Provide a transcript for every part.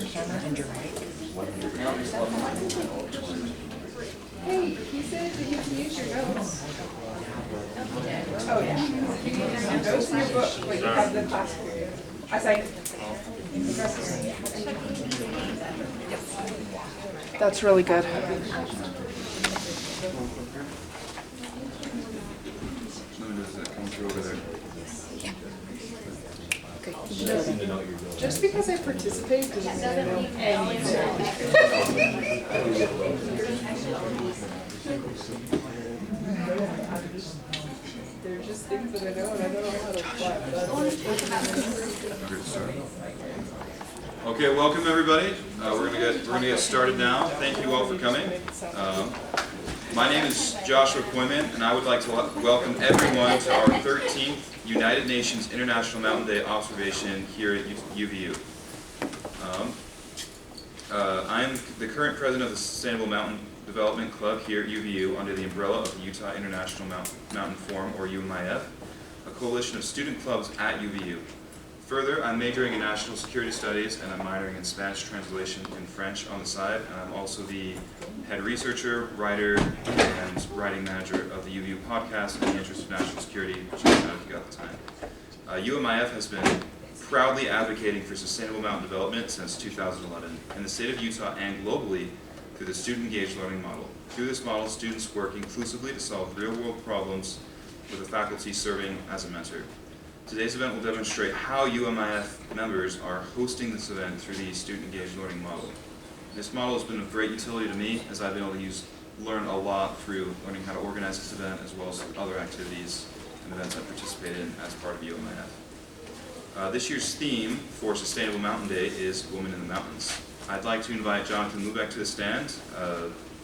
camera and your mic. Hey, he said that you can use your notes. Oh, yeah. You can use your notes in your book, but you have the class period. I cited. That's really good. Just because I participate doesn't mean I know anything. They're just things that I know and I don't know how to apply. Okay, welcome everybody. We're gonna get started now. Thank you all for coming. My name is Joshua Koyman, and I would like to welcome everyone to our 13th United Nations International Mountain Day observation here at UVU. I am the current president of the Sustainable Mountain Development Club here at UVU under the umbrella of the Utah International Mountain Forum, or UIMF, a coalition of student clubs at UVU. Further, I'm majoring in National Security Studies and I'm minoring in Spanish translation and French on the side. And I'm also the head researcher, writer, and writing manager of the UVU podcast in the interest of national security, which I don't know if you got the time. UIMF has been proudly advocating for sustainable mountain development since 2011 in the state of Utah and globally through the student-engaged learning model. Through this model, students work inclusively to solve real-world problems with the faculty serving as a mentor. Today's event will demonstrate how UIMF members are hosting this event through the student-engaged learning model. This model has been of great utility to me as I've been able to learn a lot through learning how to organize this event as well as other activities and events I've participated in as part of UIMF. This year's theme for Sustainable Mountain Day is Women in the Mountains. I'd like to invite Jonathan Lubeck to the stand.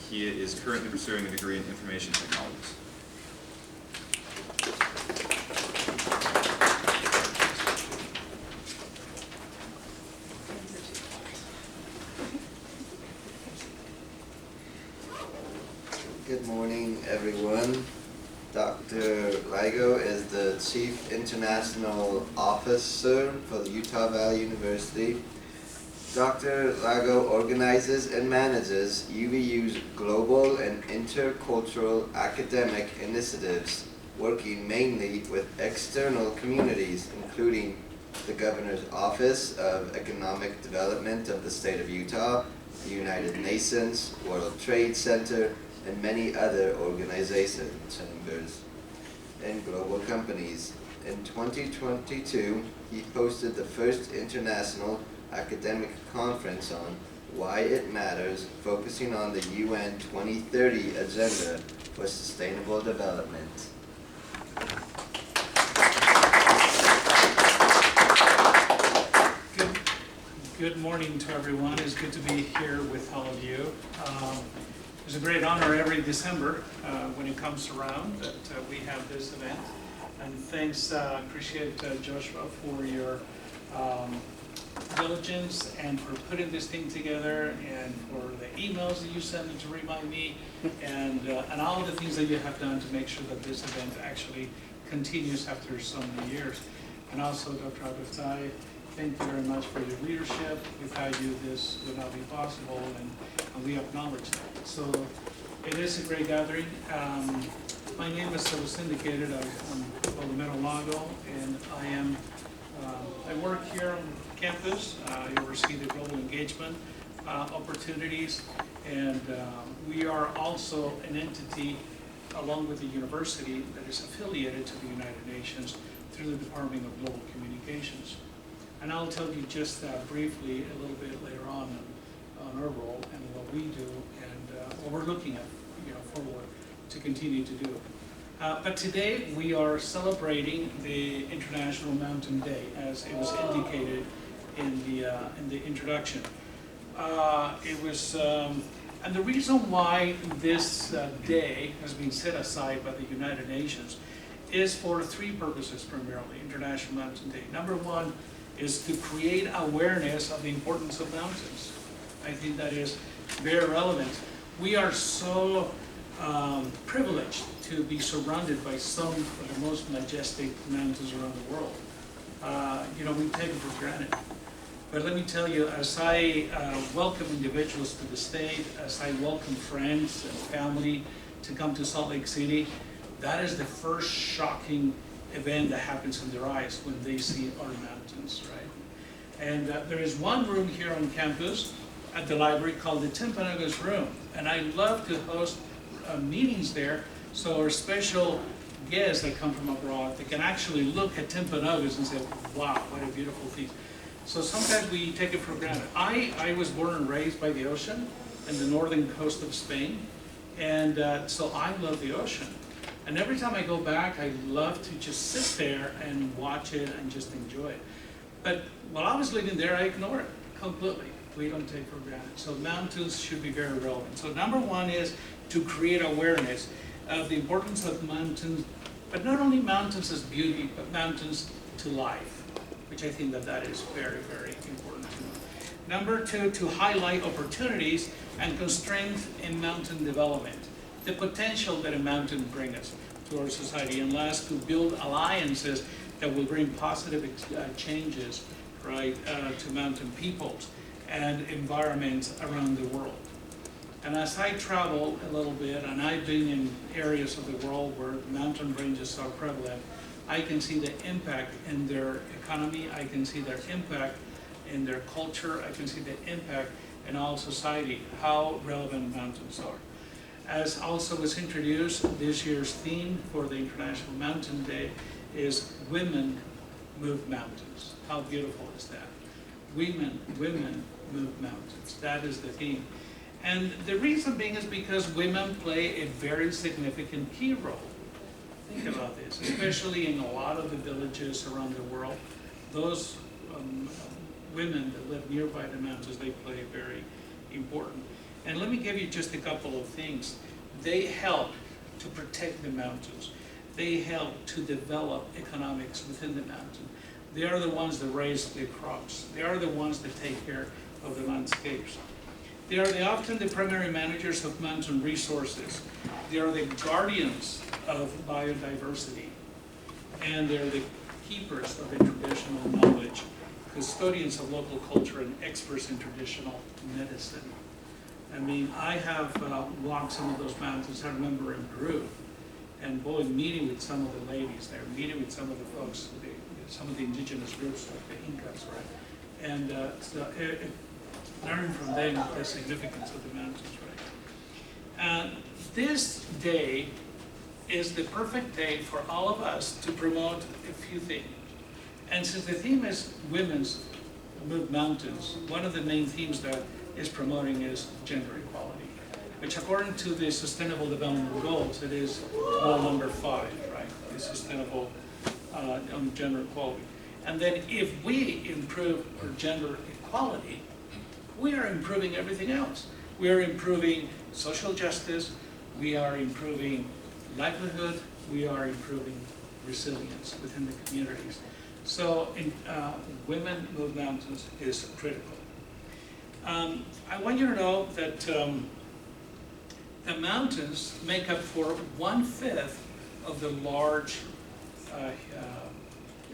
He is currently pursuing a degree in Information Technologies. Good morning, everyone. Dr. Ligo is the Chief International Officer for the Utah Valley University. Dr. Ligo organizes and manages UVU's global and intercultural academic initiatives, working mainly with external communities, including the Governor's Office of Economic Development of the State of Utah, the United Nations, World Trade Center, and many other organizations, chambers, and global companies. In 2022, he hosted the first international academic conference on why it matters, focusing on the UN 2030 agenda for sustainable development. Good morning to everyone. It's good to be here with all of you. It's a great honor every December when it comes around that we have this event. And thanks, appreciate Joshua for your diligence and for putting this thing together and for the emails that you sent to remind me and all the things that you have done to make sure that this event actually continues after so many years. And also, Dr. Abiftai, thank you very much for your leadership. Without you, this would not be possible, and we acknowledge that. So it is a great gathering. My name, as was indicated, I'm Baldomero Lago, and I work here on campus. I oversee the global engagement opportunities, and we are also an entity, along with the university, that is affiliated to the United Nations through the Department of Global Communications. And I'll tell you just briefly a little bit later on our role and what we do and what we're looking at, forward to continue to do. But today we are celebrating the International Mountain Day, as it was indicated in the introduction. And the reason why this day has been set aside by the United Nations is for three purposes primarily. International Mountain Day. Number one is to create awareness of the importance of mountains. I think that is very relevant. We are so privileged to be surrounded by some of the most majestic mountains around the world. We take it for granted. But let me tell you, as I welcome individuals to the state, as I welcome friends and family to come to Salt Lake City, that is the first shocking event that happens in their eyes when they see our mountains, right? And there is one room here on campus at the library called the Timpanogos Room. And I love to host meetings there, so our special guests that come from abroad, they can actually look at Timpanogos and say, wow, what a beautiful thing. So sometimes we take it for granted. I was born and raised by the ocean in the northern coast of Spain, and so I love the ocean. And every time I go back, I love to just sit there and watch it and just enjoy it. But while I was living there, I ignored it completely. We don't take for granted. So mountains should be very relevant. So number one is to create awareness of the importance of mountains, but not only mountains as beauty, but mountains to life, which I think that is very, very important to know. Number two, to highlight opportunities and constraints in mountain development, the potential that a mountain brings us to our society. And last, to build alliances that will bring positive changes, right, to mountain peoples and environments around the world. And as I travel a little bit, and I've been in areas of the world where mountain ranges are prevalent, I can see the impact in their economy, I can see their impact in their culture, I can see the impact in all society, how relevant mountains are. As also was introduced, this year's theme for the International Mountain Day is Women Move Mountains. How beautiful is that? Women move mountains. That is the theme. And the reason being is because women play a very significant key role. Think about this, especially in a lot of the villages around the world. Those women that live nearby the mountains, they play very important. And let me give you just a couple of things. They help to protect the mountains. They help to develop economics within the mountain. They are the ones that raise the crops. They are the ones that take care of the landscapes. They are often the primary managers of mountain resources. They are the guardians of biodiversity. And they're the keepers of the traditional knowledge, custodians of local culture, and experts in traditional medicine. I mean, I have walked some of those mountains. I remember in Peru, and boy, meeting with some of the ladies there, meeting with some of the folks, some of the indigenous groups like the Incas, right? And learning from them the significance of the mountains, right? This day is the perfect day for all of us to promote a few things. And since the theme is Women's Move Mountains, one of the main themes that is promoting is gender equality, which according to the Sustainable Development Goals, it is goal number 5, right? The sustainable on gender equality. And then if we improve our gender equality, we are improving everything else. We are improving social justice, we are improving livelihood, we are improving resilience within the communities. So Women Move Mountains is critical. I want you to know that the mountains make up for 1/5 of the large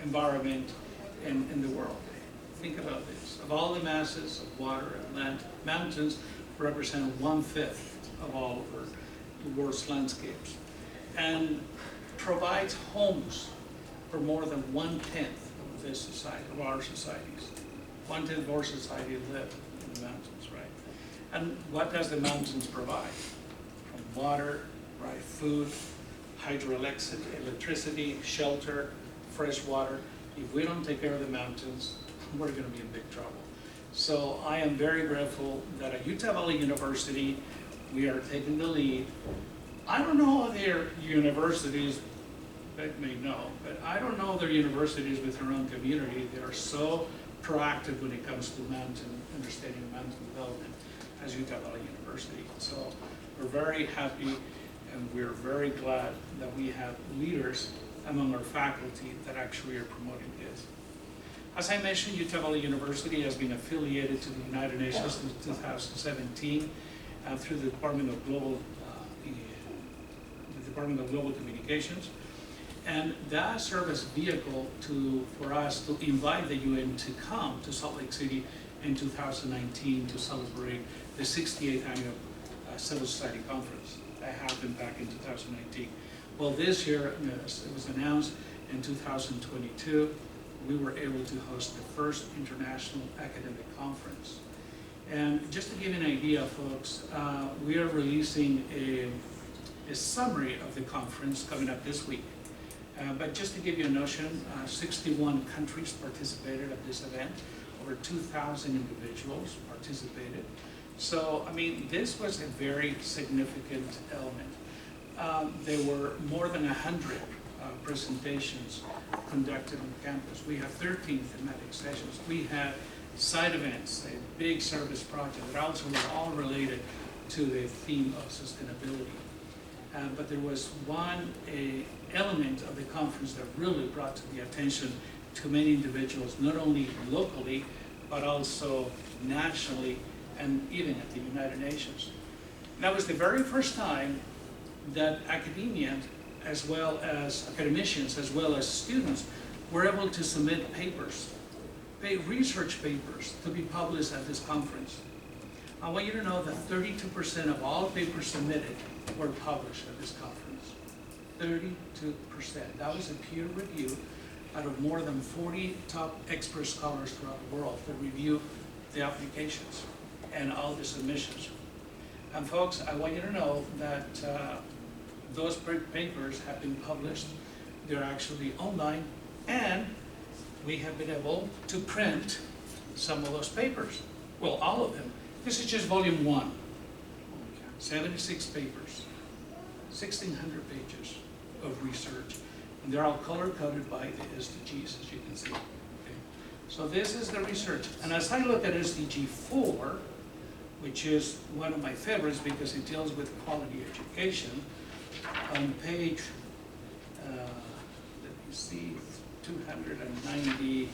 environment in the world. Think about this. Of all the masses of water and land, mountains represent 1/5 of all of the world's landscapes and provides homes for more than 1/10 of this society, of our societies. 1/10 of our society live in the mountains, right? And what does the mountains provide? From water, right, food, hydroelectricity, shelter, fresh water. If we don't take care of the mountains, we're going to be in big trouble. So I am very grateful that at Utah Valley University, we are taking the lead. I don't know other universities that may know, but I don't know other universities with their own community that are so proactive when it comes to understanding mountain development as Utah Valley University. So we're very happy and we're very glad that we have leaders among our faculty that actually are promoting this. As I mentioned, Utah Valley University has been affiliated to the United Nations since 2017 through the Department of Global Communications. And that served as a vehicle for us to invite the UN to come to Salt Lake City in 2019 to celebrate the 68th annual Civil Society Conference that happened back in 2019. Well, this year, it was announced in 2022, we were able to host the first international academic conference. And just to give you an idea, folks, we are releasing a summary of the conference coming up this week. But just to give you a notion, 61 countries participated at this event. Over 2,000 individuals participated. So, I mean, this was a very significant element. There were more than 100 presentations conducted on campus. We have 13 thematic sessions. We had side events, a big service project that also were all related to the theme of sustainability. But there was one element of the conference that really brought to the attention to many individuals, not only locally, but also nationally and even at the United Nations. That was the very first time that academia, as well as academicians, as well as students, were able to submit papers, research papers, to be published at this conference. I want you to know that 32% of all papers submitted were published at this conference. 32%. That was a peer review out of more than 40 top expert scholars throughout the world that review the applications and all the submissions. And folks, I want you to know that those papers have been published. They're actually online, and we have been able to print some of those papers. Well, all of them. This is just volume 1. 76 papers, 1,600 pages of research, and they're all color-coded by the SDGs, as you can see. Okay. So this is the research. And as I look at SDG 4, which is one of my favorites because it deals with quality education, on page, let me see, 290,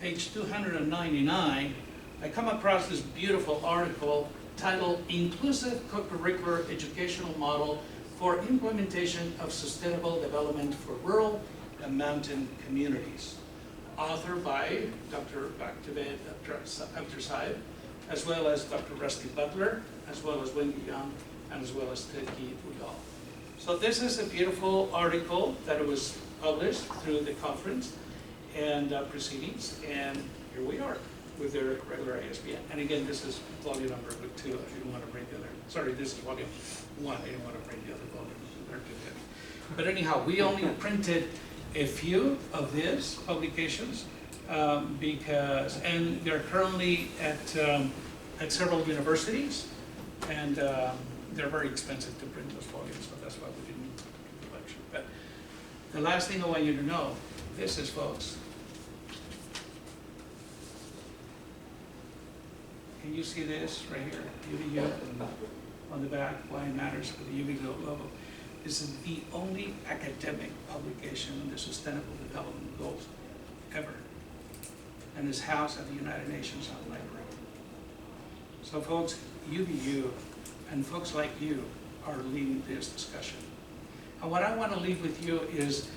page 299, I come across this beautiful article titled Inclusive Co-Curricular Educational Model for Implementation of Sustainable Development for Rural and Mountain Communities, authored by Dr. Bhaktived Saib, as well as Dr. Rusty Butler, as well as Wendy Young, and as well as Ted Udall. So this is a beautiful article that was published through the conference and proceedings, and here we are with their regular ISBN. And again, this is volume number 2. I didn't want to bring the other. Sorry, this is volume 1. I didn't want to bring the other volumes. They're too heavy. But anyhow, we only printed a few of these publications and they're currently at several universities, and they're very expensive to print those volumes, so that's why we didn't do the collection. But the last thing I want you to know, this is, folks, can you see this right here? UVU on the back, why it matters for the UVU logo. This is the only academic publication on the Sustainable Development Goals ever, and is housed at the United Nations Library. So folks, UVU and folks like you are leading this discussion. And what I want to leave with you is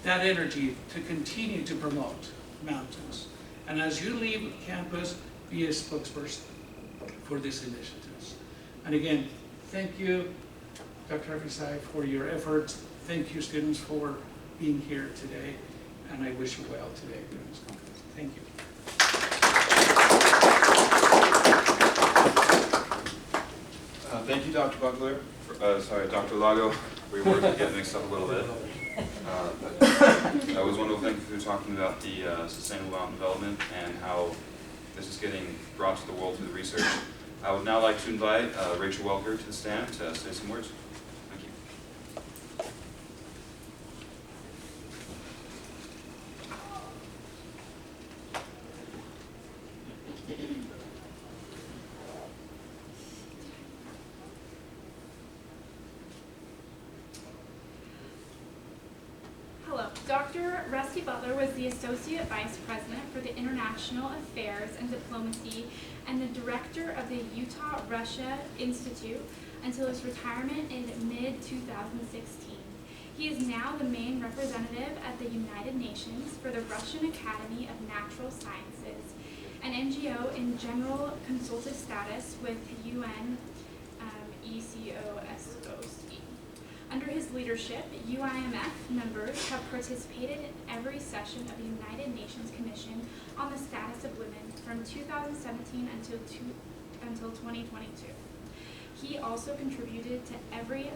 that energy to continue to promote mountains. And as you leave campus, be a spokesperson for these initiatives. And again, thank you, Dr. Avisai, for your efforts. Thank you, students, for being here today. And I wish you well today during this conference. Thank you. Thank you, Dr. Buckler. Dr. Lago. We were getting mixed up a little bit. That was wonderful. Thank you for talking about the sustainable mountain development and how this is getting brought to the world through the research. I would now like to invite Rachel Welker to the stand to say some words. Thank you. Hello. Dr. Rusty Butler was the Associate Vice President for the International Affairs and Diplomacy and the Director of the Utah-Russia Institute until his retirement in mid-2016. He is now the main representative at the United Nations for the Russian Academy of Natural Sciences, an NGO in general consultative status with UN ECOSOC. Under his leadership, UIMF members have participated in every session of the United Nations Commission on the Status of Women from 2017 until 2022. He also contributed to every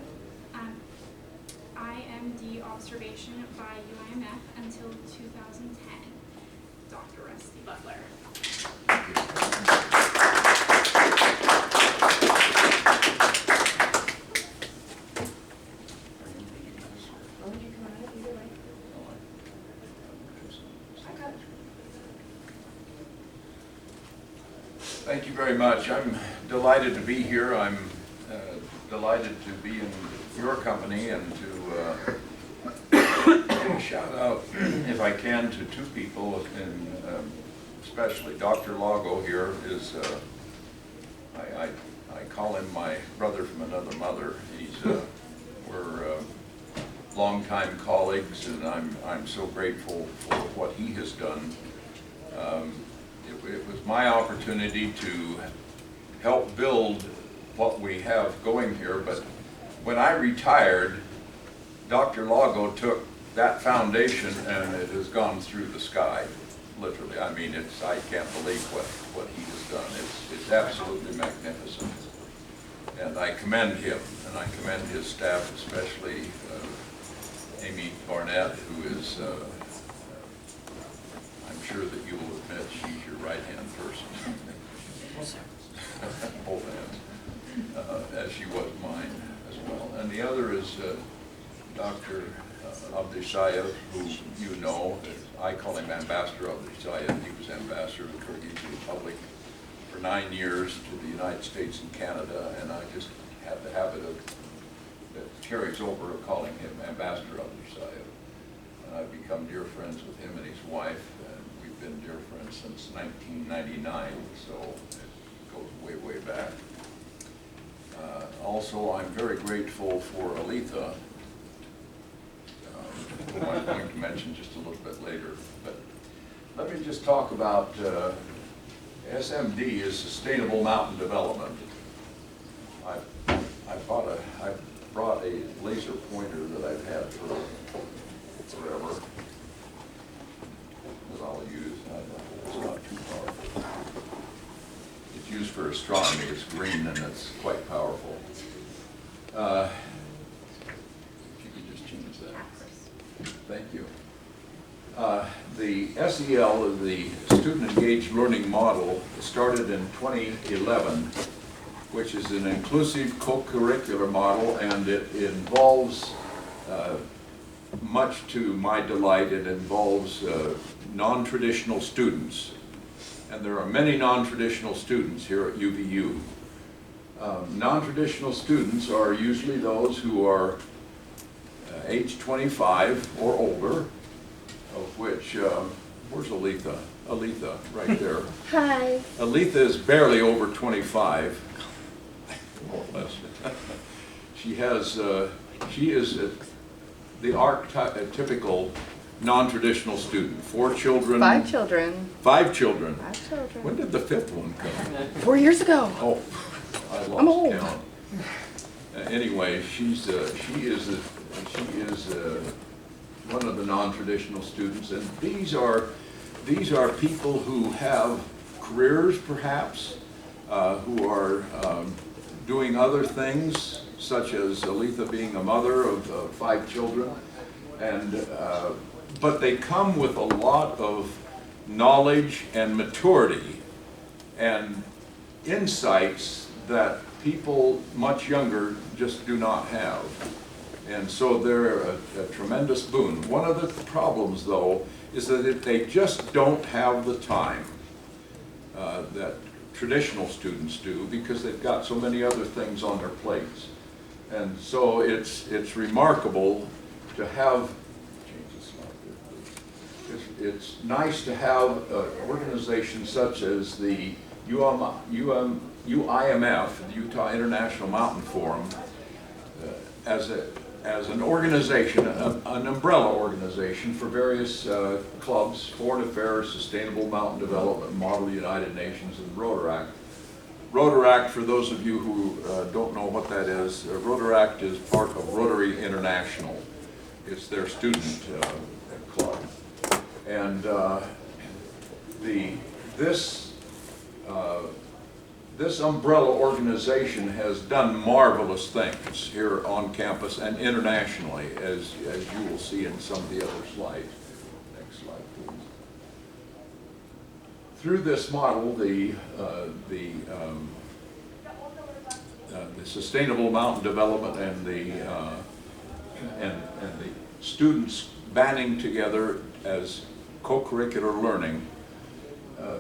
IMD observation by UIMF until 2010. Dr. Rusty Butler. Thank you very much. I'm delighted to be here. I'm delighted to be in your company and to give a shout out, if I can, to two people, and especially Dr. Lago here is, I call him my brother from another mother. We're longtime colleagues, and I'm so grateful for what he has done. It was my opportunity to help build what we have going here, but when I retired, Dr. Lago took that foundation and it has gone through the sky, literally. I mean, I can't believe what he has done. It's absolutely magnificent. And I commend him, and I commend his staff, especially Amy Barnett, who is, I'm sure that you will admit she's your right-hand person. Both hands, as she was mine as well. And the other is Dr. Abdishayev, who you know. I call him Ambassador Abdishayev. He was Ambassador of the Kyrgyz Republic for 9 years to the United States and Canada, and I just have the habit of, that carries over, of calling him Ambassador Abdishayev. And I've become dear friends with him and his wife, and we've been dear friends since 1999, so it goes way, way back. Also, I'm very grateful for Aletha, whom I'm going to mention just a little bit later. But let me just talk about SMD is Sustainable Mountain Development. I brought a laser pointer that I've had for forever that I'll use. It's not too powerful. It's used for astronomy. It's green and it's quite powerful. If you could just change that. Thank you. The SEL, the Student Engaged Learning Model, started in 2011, which is an inclusive co-curricular model, and it involves, much to my delight, it involves non-traditional students. And there are many non-traditional students here at UVU. Non-traditional students are usually those who are age 25 or older, of which, where's Aletha? Aletha, right there. Hi. Aletha is barely over 25, more or less. She is the archetypical non-traditional student. 4 children. 5 children. 5 children. 5 children. When did the 5th one come? 4 years ago. Oh, I lost I'm old. count. Anyway, she is one of the non-traditional students, and these are people who have careers, perhaps, who are doing other things, such as Aletha being a mother of 5 children, and but they come with a lot of knowledge and maturity and insights that people much younger just do not have. And so they're a tremendous boon. One of the problems, though, is that they just don't have the time that traditional students do, because they've got so many other things on their plates. And so it's remarkable to have, it's nice to have an organization such as the UIMF, the Utah International Mountain Forum, as an organization, an umbrella organization for various clubs, Foreign Affairs, Sustainable Mountain Development, Model United Nations, and Rotaract. Rotaract, for those of you who don't know what that is, Rotaract is part of Rotary International. It's their student club. And this umbrella organization has done marvelous things here on campus and internationally, as you will see in some of the other slides. Next slide, please. Through this model, the Sustainable Mountain Development and the students banding together as co-curricular learning.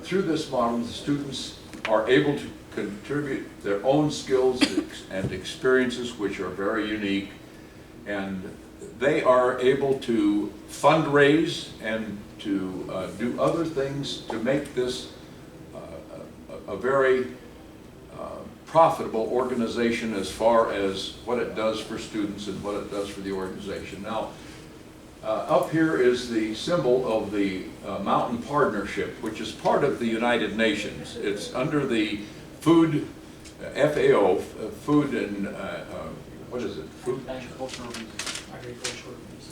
Through this model, the students are able to contribute their own skills and experiences, which are very unique, and they are able to fundraise and to do other things to make this a very profitable organization as far as what it does for students and what it does for the organization. Now, up here is the symbol of the Mountain Partnership, which is part of the United Nations. It's under the Food, FAO, Food and, what is it?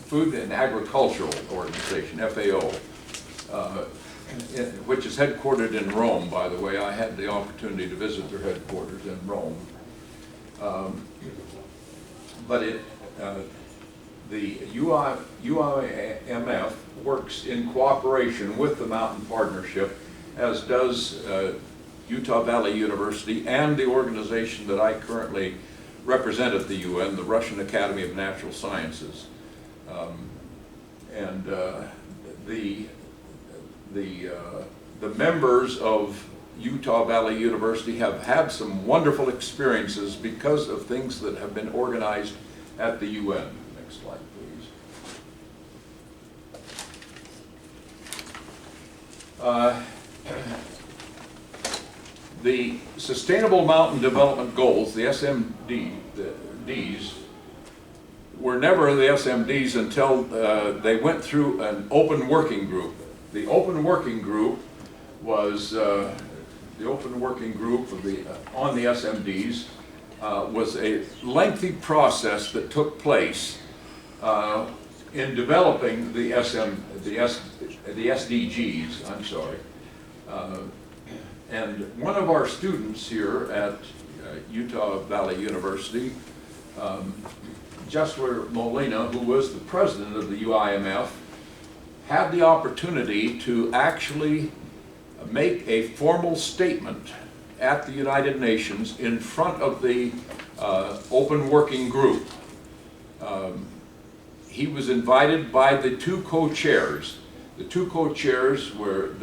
Food and Agricultural Organization, FAO, which is headquartered in Rome, by the way. I had the opportunity to visit their headquarters in Rome. The UIMF works in cooperation with the Mountain Partnership, as does Utah Valley University and the organization that I currently represent at the UN, the Russian Academy of Natural Sciences. The members of Utah Valley University have had some wonderful experiences because of things that have been organized at the UN. Next slide, please. The Sustainable Mountain Development Goals, the SMDs, were never the SMDs until they went through an open working group. The open working group was the open working group of on the SMDs was a lengthy process that took place in developing the SDGs. I'm sorry. And one of our students here at Utah Valley University, Joshua Molina, who was the president of the UIMF, had the opportunity to actually make a formal statement at the United Nations in front of the open working group. He was invited by the two co-chairs. The two co-chairs were,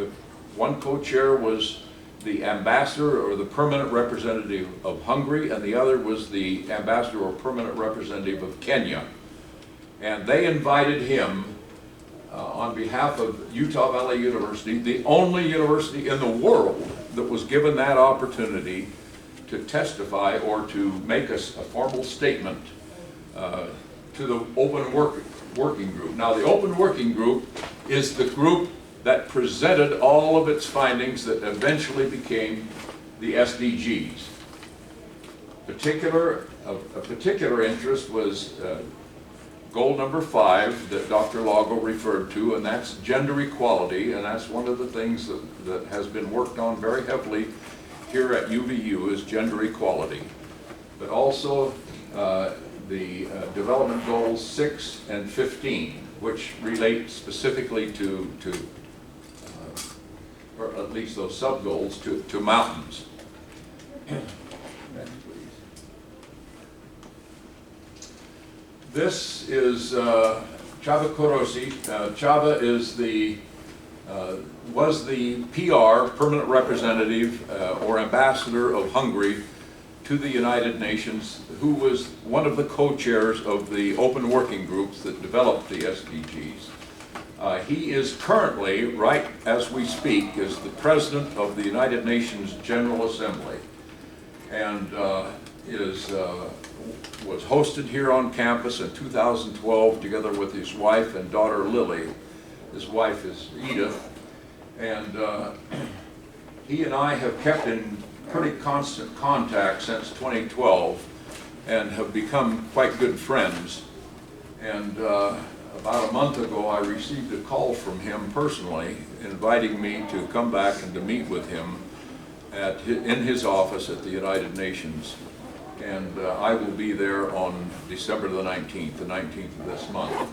one co-chair was the ambassador or the permanent representative of Hungary, and the other was the ambassador or permanent representative of Kenya. And they invited him on behalf of Utah Valley University, the only university in the world that was given that opportunity to testify or to make a formal statement to the open working group. Now, the open working group is the group that presented all of its findings that eventually became the SDGs. A particular interest was goal number 5 that Dr. Lago referred to, and that's gender equality, and that's one of the things that has been worked on very heavily here at UVU is gender equality. But also the development goals 6 and 15, which relate specifically to or at least those sub-goals, to mountains. Next, please. This is Csaba Korosi. Csaba is was the PR, permanent representative or ambassador of Hungary to the United Nations, who was one of the co-chairs of the open working groups that developed the SDGs. He is currently, right as we speak, is the President of the United Nations General Assembly, and was hosted here on campus in 2012 together with his wife and daughter Lily. His wife is Edith, and he and I have kept in pretty constant contact since 2012 and have become quite good friends. And about a month ago, I received a call from him personally, inviting me to come back and to meet with him in his office at the United Nations. And I will be there on December the 19th of this month,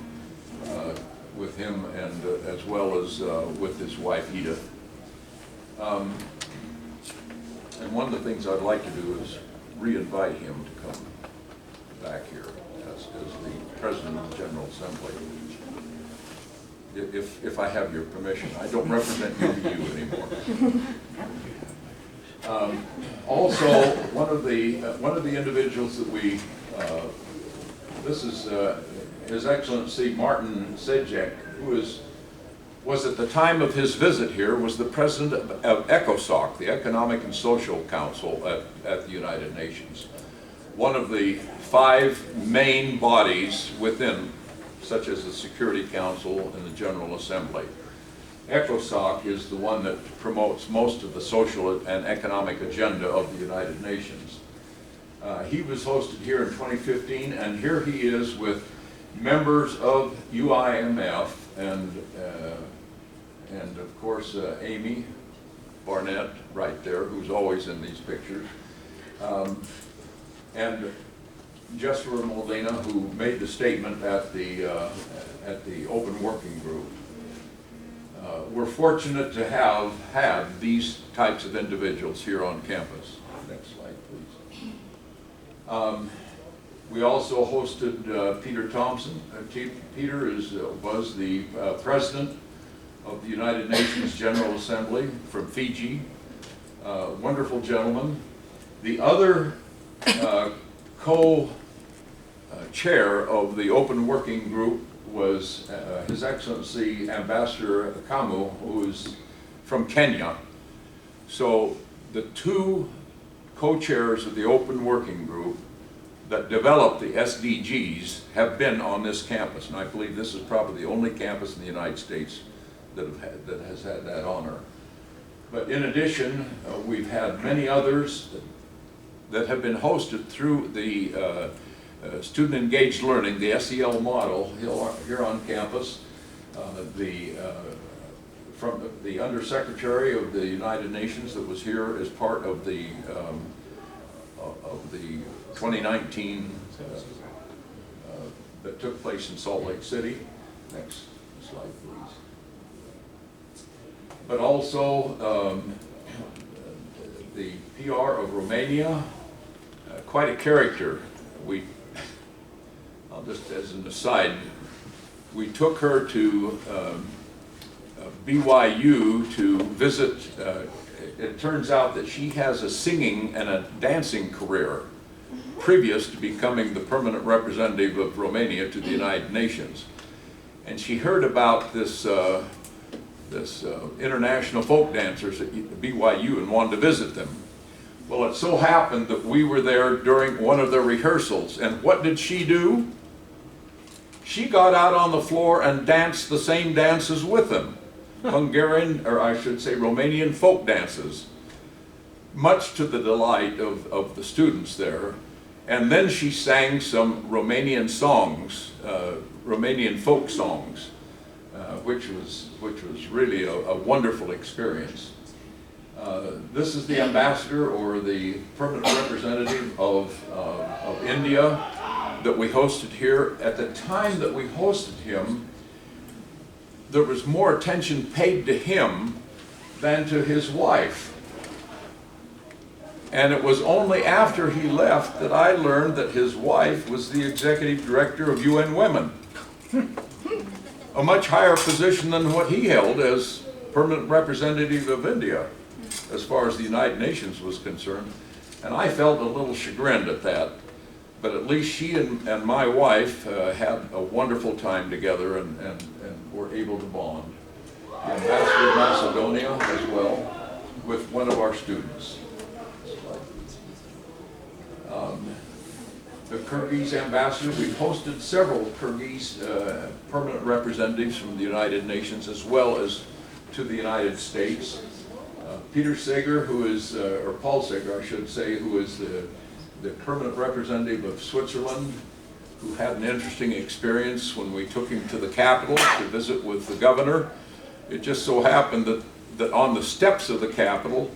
with him and as well as with his wife Edith. And one of the things I'd like to do is re-invite him to come back here as the President of the General Assembly. If I have your permission. I don't represent UVU anymore. Also, one of the individuals that we, this is His Excellency Martin Sejek, who was at the time of his visit here, was the president of ECOSOC, the Economic and Social Council at the United Nations. One of the 5 main bodies within, such as the Security Council and the General Assembly. ECOSOC is the one that promotes most of the social and economic agenda of the United Nations. He was hosted here in 2015, and here he is with members of UIMF and of course Amy Barnett right there, who's always in these pictures, and Jessica Molina, who made the statement at the Open Working Group. We're fortunate to have had these types of individuals here on campus. Next slide, please. We also hosted Peter Thompson. Peter was the president of the United Nations General Assembly from Fiji. Wonderful gentleman. The other co-chair of the Open Working Group was His Excellency Ambassador Kamu, who is from Kenya. So the 2 co-chairs of the Open Working Group that developed the SDGs have been on this campus, and I believe this is probably the only campus in the United States that has had that honor. But in addition, we've had many others that have been hosted through the Student Engaged Learning, the SEL model here on campus. From the Undersecretary of the United Nations that was here as part of the 2019 that took place in Salt Lake City. Next slide, please. But also the PR of Romania, quite a character. Just as an aside, we took her to BYU to visit. It turns out that she has a singing and a dancing career previous to becoming the permanent representative of Romania to the United Nations. And she heard about this international folk dancers at BYU and wanted to visit them. Well, it so happened that we were there during one of their rehearsals, and what did she do? She got out on the floor and danced the same dances with them. Hungarian, or I should say Romanian folk dances, much to the delight of the students there. And then she sang some Romanian songs, Romanian folk songs, which was really a wonderful experience. This is the ambassador or the permanent representative of India that we hosted here. At the time that we hosted him, there was more attention paid to him than to his wife. And it was only after he left that I learned that his wife was the executive director of UN Women. A much higher position than what he held as permanent representative of India, as far as the United Nations was concerned. And I felt a little chagrined at that. but at least she and my wife had a wonderful time together and were able to bond. The Ambassador of Macedonia as well, with one of our students. The Kyrgyz ambassador, we've hosted several Kyrgyz permanent representatives from the United Nations as well as to the United States. Peter Sager, who is, or Paul Sager, I should say, who is the permanent representative of Switzerland, who had an interesting experience when we took him to the capital to visit with the governor. It just so happened that on the steps of the Capitol,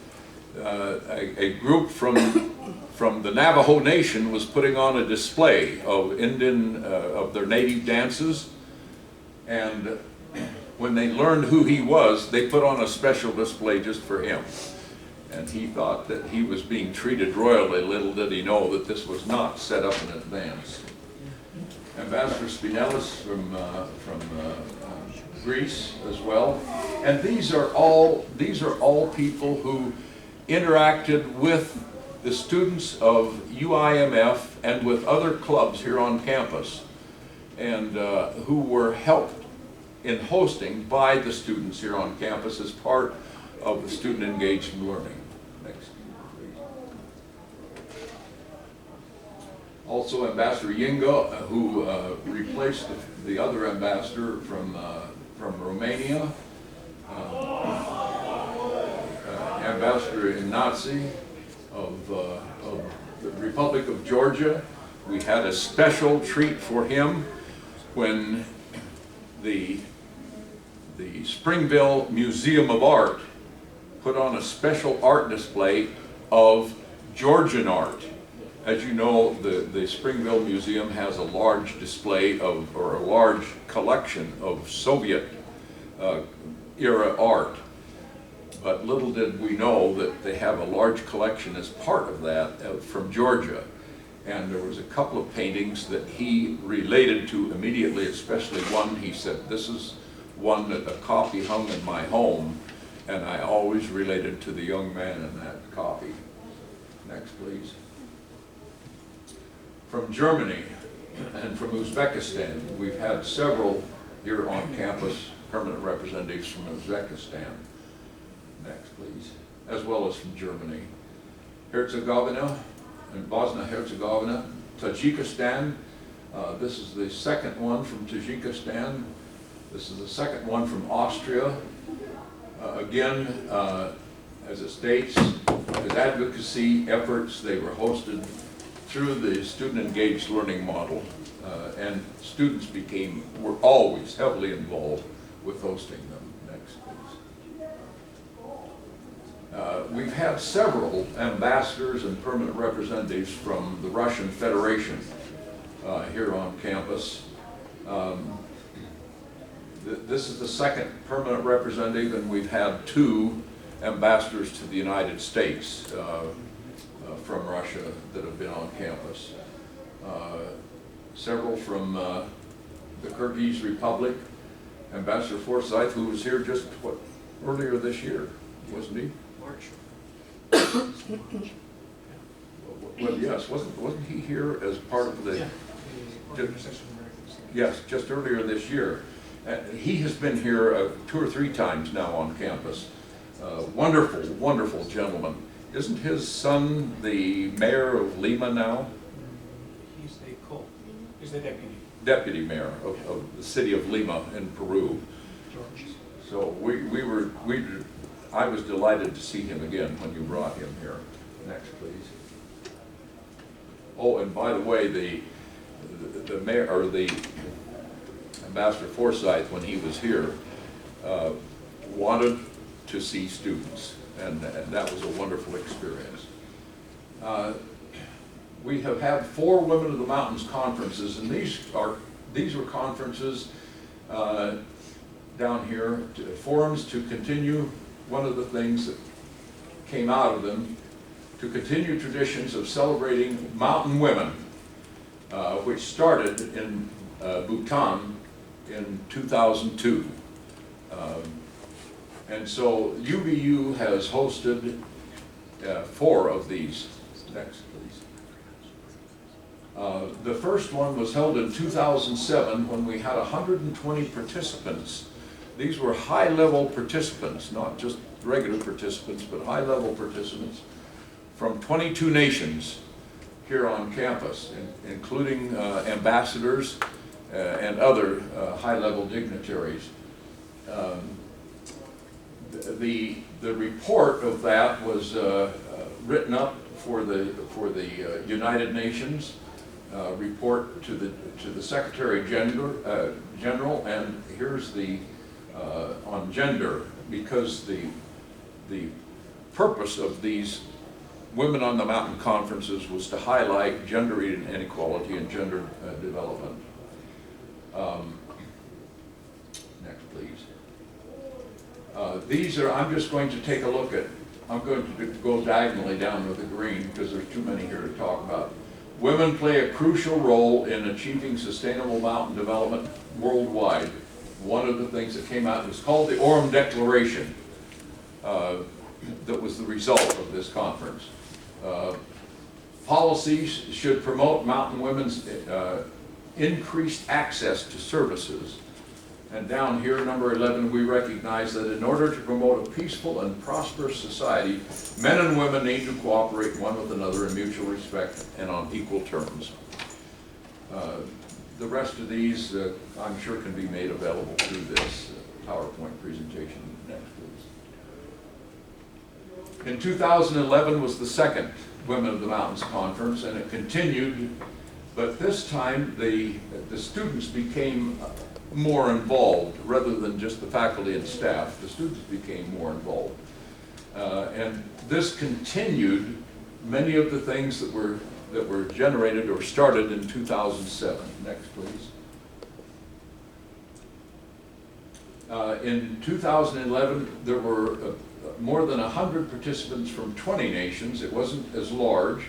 a group from the Navajo Nation was putting on a display of of their native dances, and when they learned who he was, they put on a special display just for him. And he thought that he was being treated royally. Little did he know that this was not set up in advance. Ambassador Spinelis from Greece as well, and these are all people who interacted with the students of UIMF and with other clubs here on campus, and who were helped in hosting by the students here on campus as part of the student engaged learning. Next, please. Also, Ambassador Yinga, who replaced the other ambassador from Romania, Ambassador Ignacy of the Republic of Georgia. We had a special treat for him when the Springville Museum of Art put on a special art display of Georgian art. As you know, the Springville Museum has a large display of, or a large collection of Soviet era art. But little did we know that they have a large collection as part of that from Georgia. And there was a couple of paintings that he related to immediately, especially one he said, this is one that a copy hung in my home, and I always related to the young man in that copy. Next, please. From Germany and from Uzbekistan, we've had several here on campus, permanent representatives from Uzbekistan. Next, please. As well as from Germany. Herzegovina and Bosnia-Herzegovina, Tajikistan. This is the second one from Tajikistan. This is the second one from Austria. Again, as it states, as advocacy efforts, they were hosted through the student engaged learning model, and students were always heavily involved with hosting them. Next, please. We've had several ambassadors and permanent representatives from the Russian Federation here on campus. This is the second permanent representative, and we've had 2 ambassadors to the United States from Russia that have been on campus. Several from the Kyrgyz Republic. Ambassador Forsyth, who was here just, earlier this year, wasn't he? March. Well, yes, wasn't he here as part of the... Yeah. Yes, just earlier this year. He has been here 2 or 3 times now on campus. Wonderful, wonderful gentleman. Isn't his son the mayor of Lima now? He's the deputy. Deputy mayor of the city of Lima in Peru. George. So I was delighted to see him again when you brought him here. Next, please. Oh, and by the way, the mayor, or the Ambassador Forsyth, when he was here, wanted to see students, and that was a wonderful experience. We have had 4 Women of the Mountains conferences, and these were conferences down here, forums to continue. One of the things that came out of them, to continue traditions of celebrating mountain women, which started in Bhutan in 2002. And so UVU has hosted 4 of these. Next, please. The first one was held in 2007 when we had 120 participants. These were high-level participants, not just regular participants, but high-level participants from 22 nations here on campus, including ambassadors and other high-level dignitaries. The report of that was written up for the United Nations report to the Secretary General, and here's the on gender, because the purpose of these Women on the Mountain conferences was to highlight gender inequality and gender development. Next, please. These are, I'm just going to take a look at, I'm going to go diagonally down with the green because there's too many here to talk about. Women play a crucial role in achieving sustainable mountain development worldwide. One of the things that came out was called the Orem Declaration. That was the result of this conference. Policies should promote mountain women's increased access to services. And down here, number 11, we recognize that in order to promote a peaceful and prosperous society, men and women need to cooperate one with another in mutual respect and on equal terms. The rest of these, I'm sure, can be made available through this PowerPoint presentation. Next, please. In 2011 was the second Women of the Mountains Conference, and it continued, but this time the students became more involved rather than just the faculty and staff. The students became more involved. And this continued many of the things that were generated or started in 2007. Next, please. In 2011, there were more than 100 participants from 20 nations. It wasn't as large,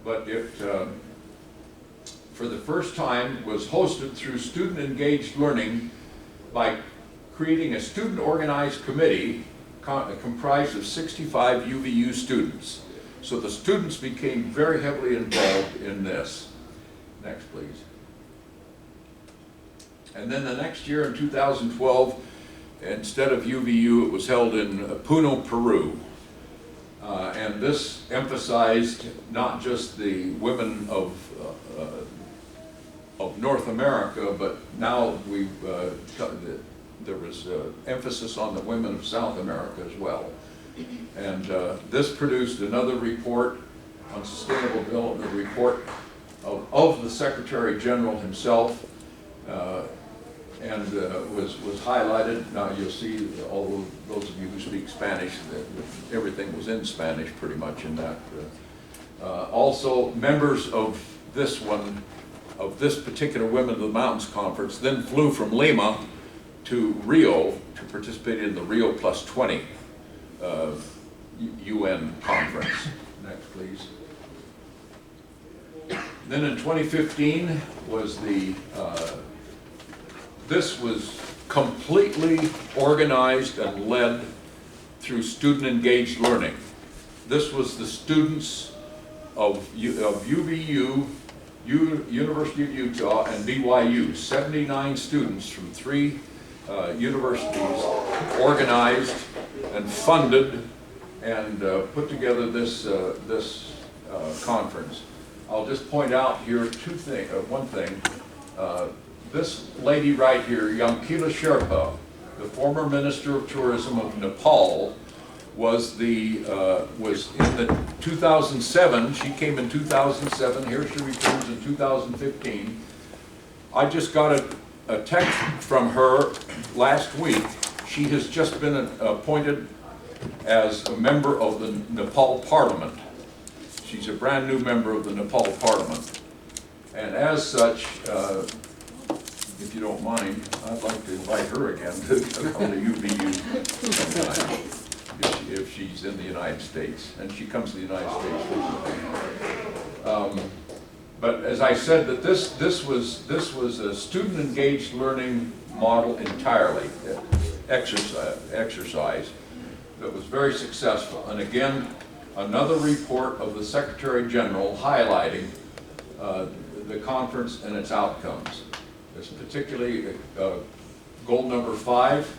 but it, for the first time, was hosted through student-engaged learning by creating a student-organized committee comprised of 65 UVU students. So the students became very heavily involved in this. Next, please. And then the next year, in 2012, instead of UVU, it was held in Puno, Peru. And this emphasized not just the women of North America, but now there was emphasis on the women of South America as well. And this produced another report on sustainable development, report of the Secretary General himself, and was highlighted. Now you'll see, all those of you who speak Spanish, that everything was in Spanish pretty much in that. Also, members of this one, of this particular Women of the Mountains Conference, then flew from Lima to Rio to participate in the Rio +20 UN conference. Next, please. Then in 2015 was this was completely organized and led through student-engaged learning. This was the students of UVU, University of Utah, and BYU. 79 students from 3 universities organized and funded and put together this conference. I'll just point out here one thing. This lady right here, Yamkila Sherpa, the former Minister of Tourism of Nepal, was in the 2007, she came in 2007, here she returns in 2015. I just got a text from her last week. She has just been appointed as a member of the Nepal Parliament. She's a brand new member of the Nepal Parliament. And as such, if you don't mind, I'd like to invite her again to come to UVU sometime, if she's in the United States, and she comes to the United States frequently. But as I said, that this was a student-engaged learning model entirely, exercise that was very successful. And again, another report of the Secretary General highlighting the conference and its outcomes. It's particularly goal number 5,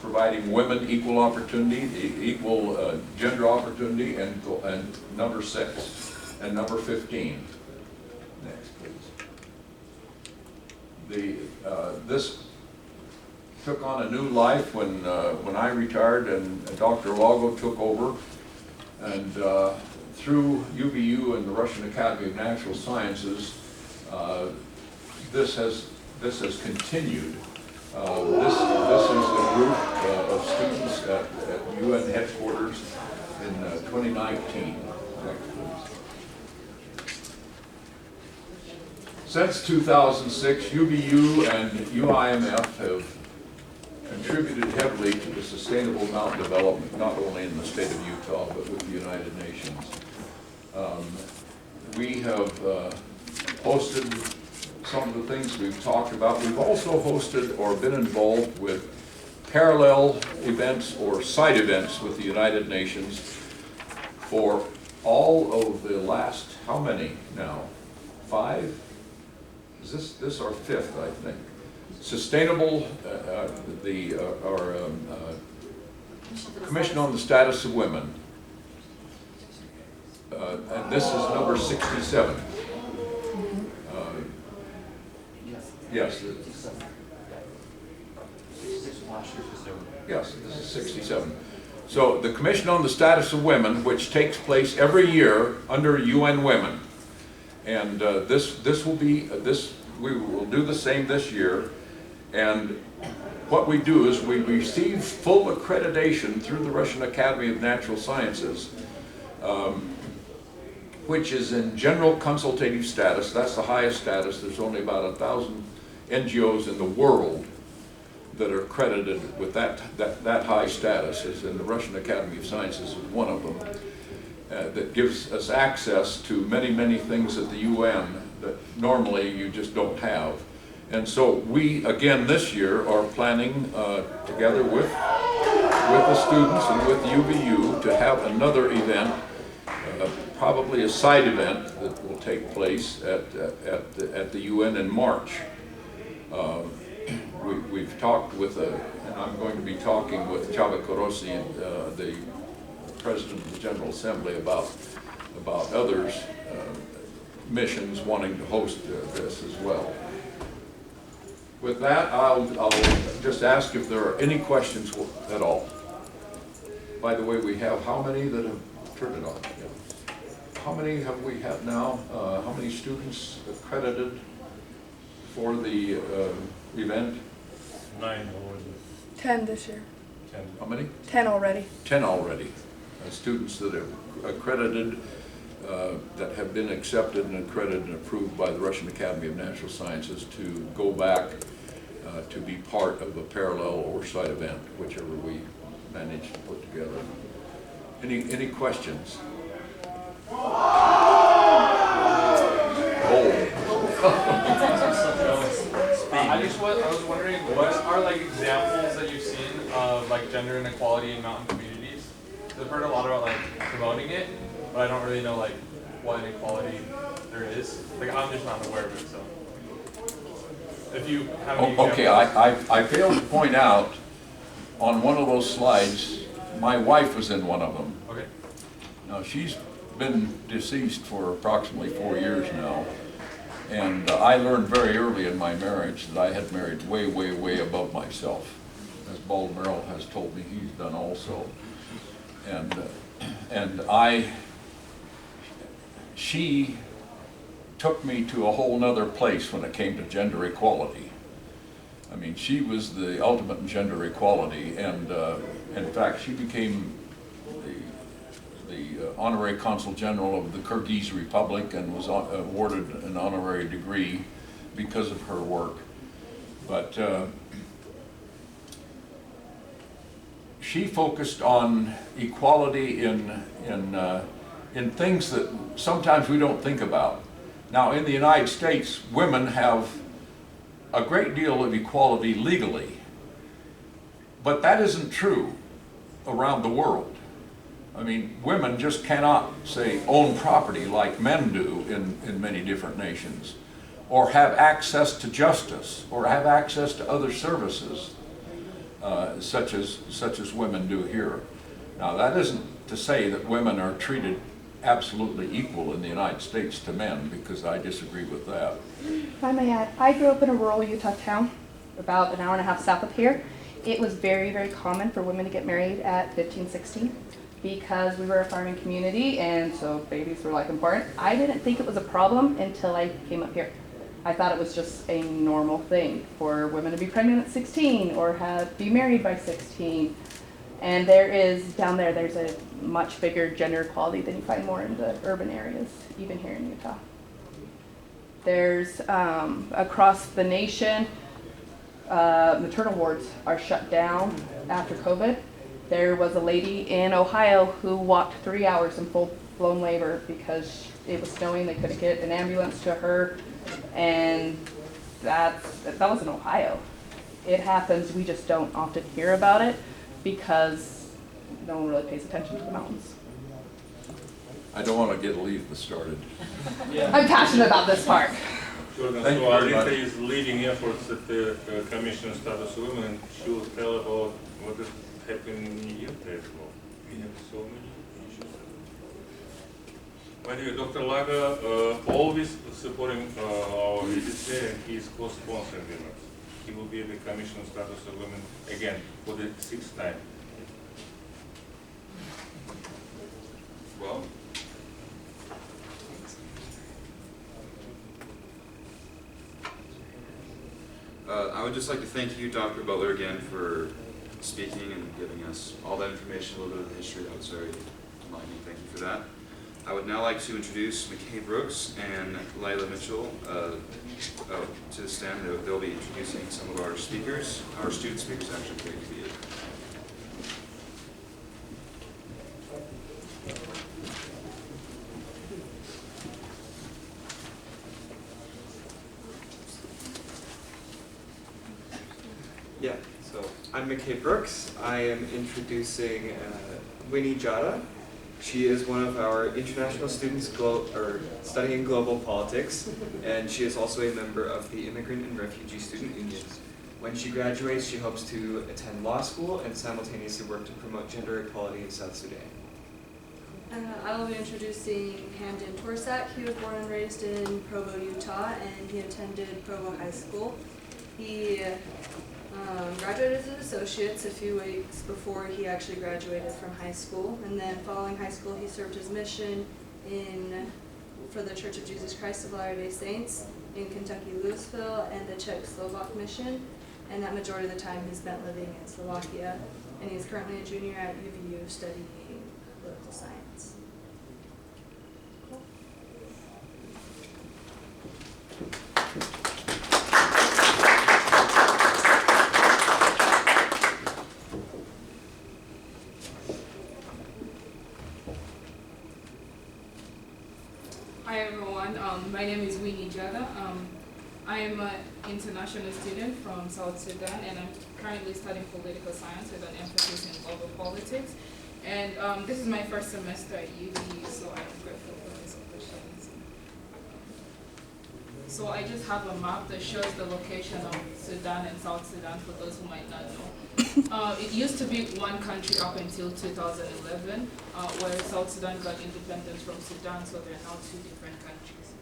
providing women equal opportunity, equal gender opportunity, and number 6, and number 15. Next, please. This took on a new life when I retired and Dr. Lago took over, and through UVU and the Russian Academy of Natural Sciences, this has continued. This is the group of students at UN headquarters in 2019. Next, please. Since 2006, UVU and UIMF have contributed heavily to the sustainable mountain development, not only in the state of Utah, but with the United Nations. We have hosted some of the things we've talked about. We've also hosted or been involved with parallel events or side events with the United Nations for all of the last, how many now? 5? Is this our 5th, I think? Sustainable, our Commission on the Status of Women. And this is number 67. Yes. Yes, this is 67. So the Commission on the Status of Women, which takes place every year under UN Women, and we will do the same this year. And what we do is we receive full accreditation through the Russian Academy of Natural Sciences, which is in general consultative status. That's the highest status. There's only about 1,000 NGOs in the world that are credited with that high status, and the Russian Academy of Sciences is one of them, that gives us access to many things at the UN that normally you just don't have. And so we, again this year, are planning together with the students and with UVU to have another event, probably a side event that will take place at the UN in March. We've talked with, and I'm going to be talking with Chava Korosi, the President of the General Assembly, about others' missions wanting to host this as well. With that, I'll just ask if there are any questions at all. By the way, we have how many that have turned it on? Yeah. How many have we had now? How many students accredited for the event? 9 already. 10 this year. 10. How many? 10 already. 10 already. Students that are accredited, that have been accepted and accredited and approved by the Russian Academy of Natural Sciences to go back to be part of a parallel or side event, whichever we manage to put together. Any questions? I was wondering, what are like examples that you've seen of like gender inequality in mountain communities? I've heard a lot about like promoting it, but I don't really know like what inequality there is. Like I'm just not aware of it, so. If you have any Okay, I failed to point out on one of those slides, my wife was in one of them. Okay. Now she's been deceased for approximately 4 years now. And I learned very early in my marriage that I had married way above myself, as Bald Merrill has told me he's done also. And she took me to a whole nother place when it came to gender equality. I mean, she was the ultimate in gender equality, and in fact, she became the honorary consul general of the Kyrgyz Republic and was awarded an honorary degree because of her work. But she focused on equality in things that sometimes we don't think about. Now, in the United States, women have a great deal of equality legally, but that isn't true around the world. I mean, women just cannot, say, own property like men do in many different nations, or have access to justice, or have access to other services, such as women do here. Now, that isn't to say that women are treated absolutely equal in the United States to men, because I disagree with that. If I may add, I grew up in a rural Utah town, about an hour and a half south of here. It was very, very common for women to get married at 15, 16, because we were a farming community, and so babies were like important. I didn't think it was a problem until I came up here. I thought it was just a normal thing for women to be pregnant at 16 or be married by 16. And down there's a much bigger gender equality than you find more in the urban areas, even here in Utah. There's, across the nation, maternal wards are shut down after COVID. There was a lady in Ohio who walked 3 hours in full-blown labor because it was snowing, they couldn't get an ambulance to her, and that was in Ohio. It happens, we just don't often hear about it because no one really pays attention to the mountains. I don't want to get Letha started. I'm passionate about this part. Jordan, Thank you so very Alita much. is leading efforts at the Commission on Status of Women. She will tell about what is happening in Utah as well. We have so many issues. By the way, Dr. Laga always supporting our EDC, and he is co-sponsoring with us. He will be at the Commission on Status of Women again for the 6th time. Well, I would just like to thank you, Dr. Butler, again for speaking and giving us all that information, a little bit of the history. That was very enlightening. Thank you for that. I would now like to introduce McKay Brooks and Lila Mitchell to the stand. They'll be introducing some of our speakers, our student speakers, actually. Great to be here. Yeah, so I'm McKay Brooks. I am introducing Winnie Jada. She is one of our international students studying global politics, and she is also a member of the Immigrant and Refugee Student Union. When she graduates, she hopes to attend law school and simultaneously work to promote gender equality in South Sudan. I will be introducing Hamden Torsak. He was born and raised in Provo, Utah, and he attended Provo High School. He graduated as an associate's a few weeks before he actually graduated from high school, and then following high school he served his mission for the Church of Jesus Christ of Latter-day Saints in Kentucky, Louisville, and the Czech-Slovak mission, and that majority of the time he spent living in Slovakia, and he's currently a junior at UVU studying political science. Hi everyone, my name is Winnie Jada. I am an international student from South Sudan, and I'm currently studying political science with an emphasis in global politics. And this is my first semester at UVU, so I'm grateful for this opportunity. So I just have a map that shows the location of Sudan and South Sudan for those who might not know. It used to be one country up until 2011, where South Sudan got independence from Sudan, so they're now two different countries.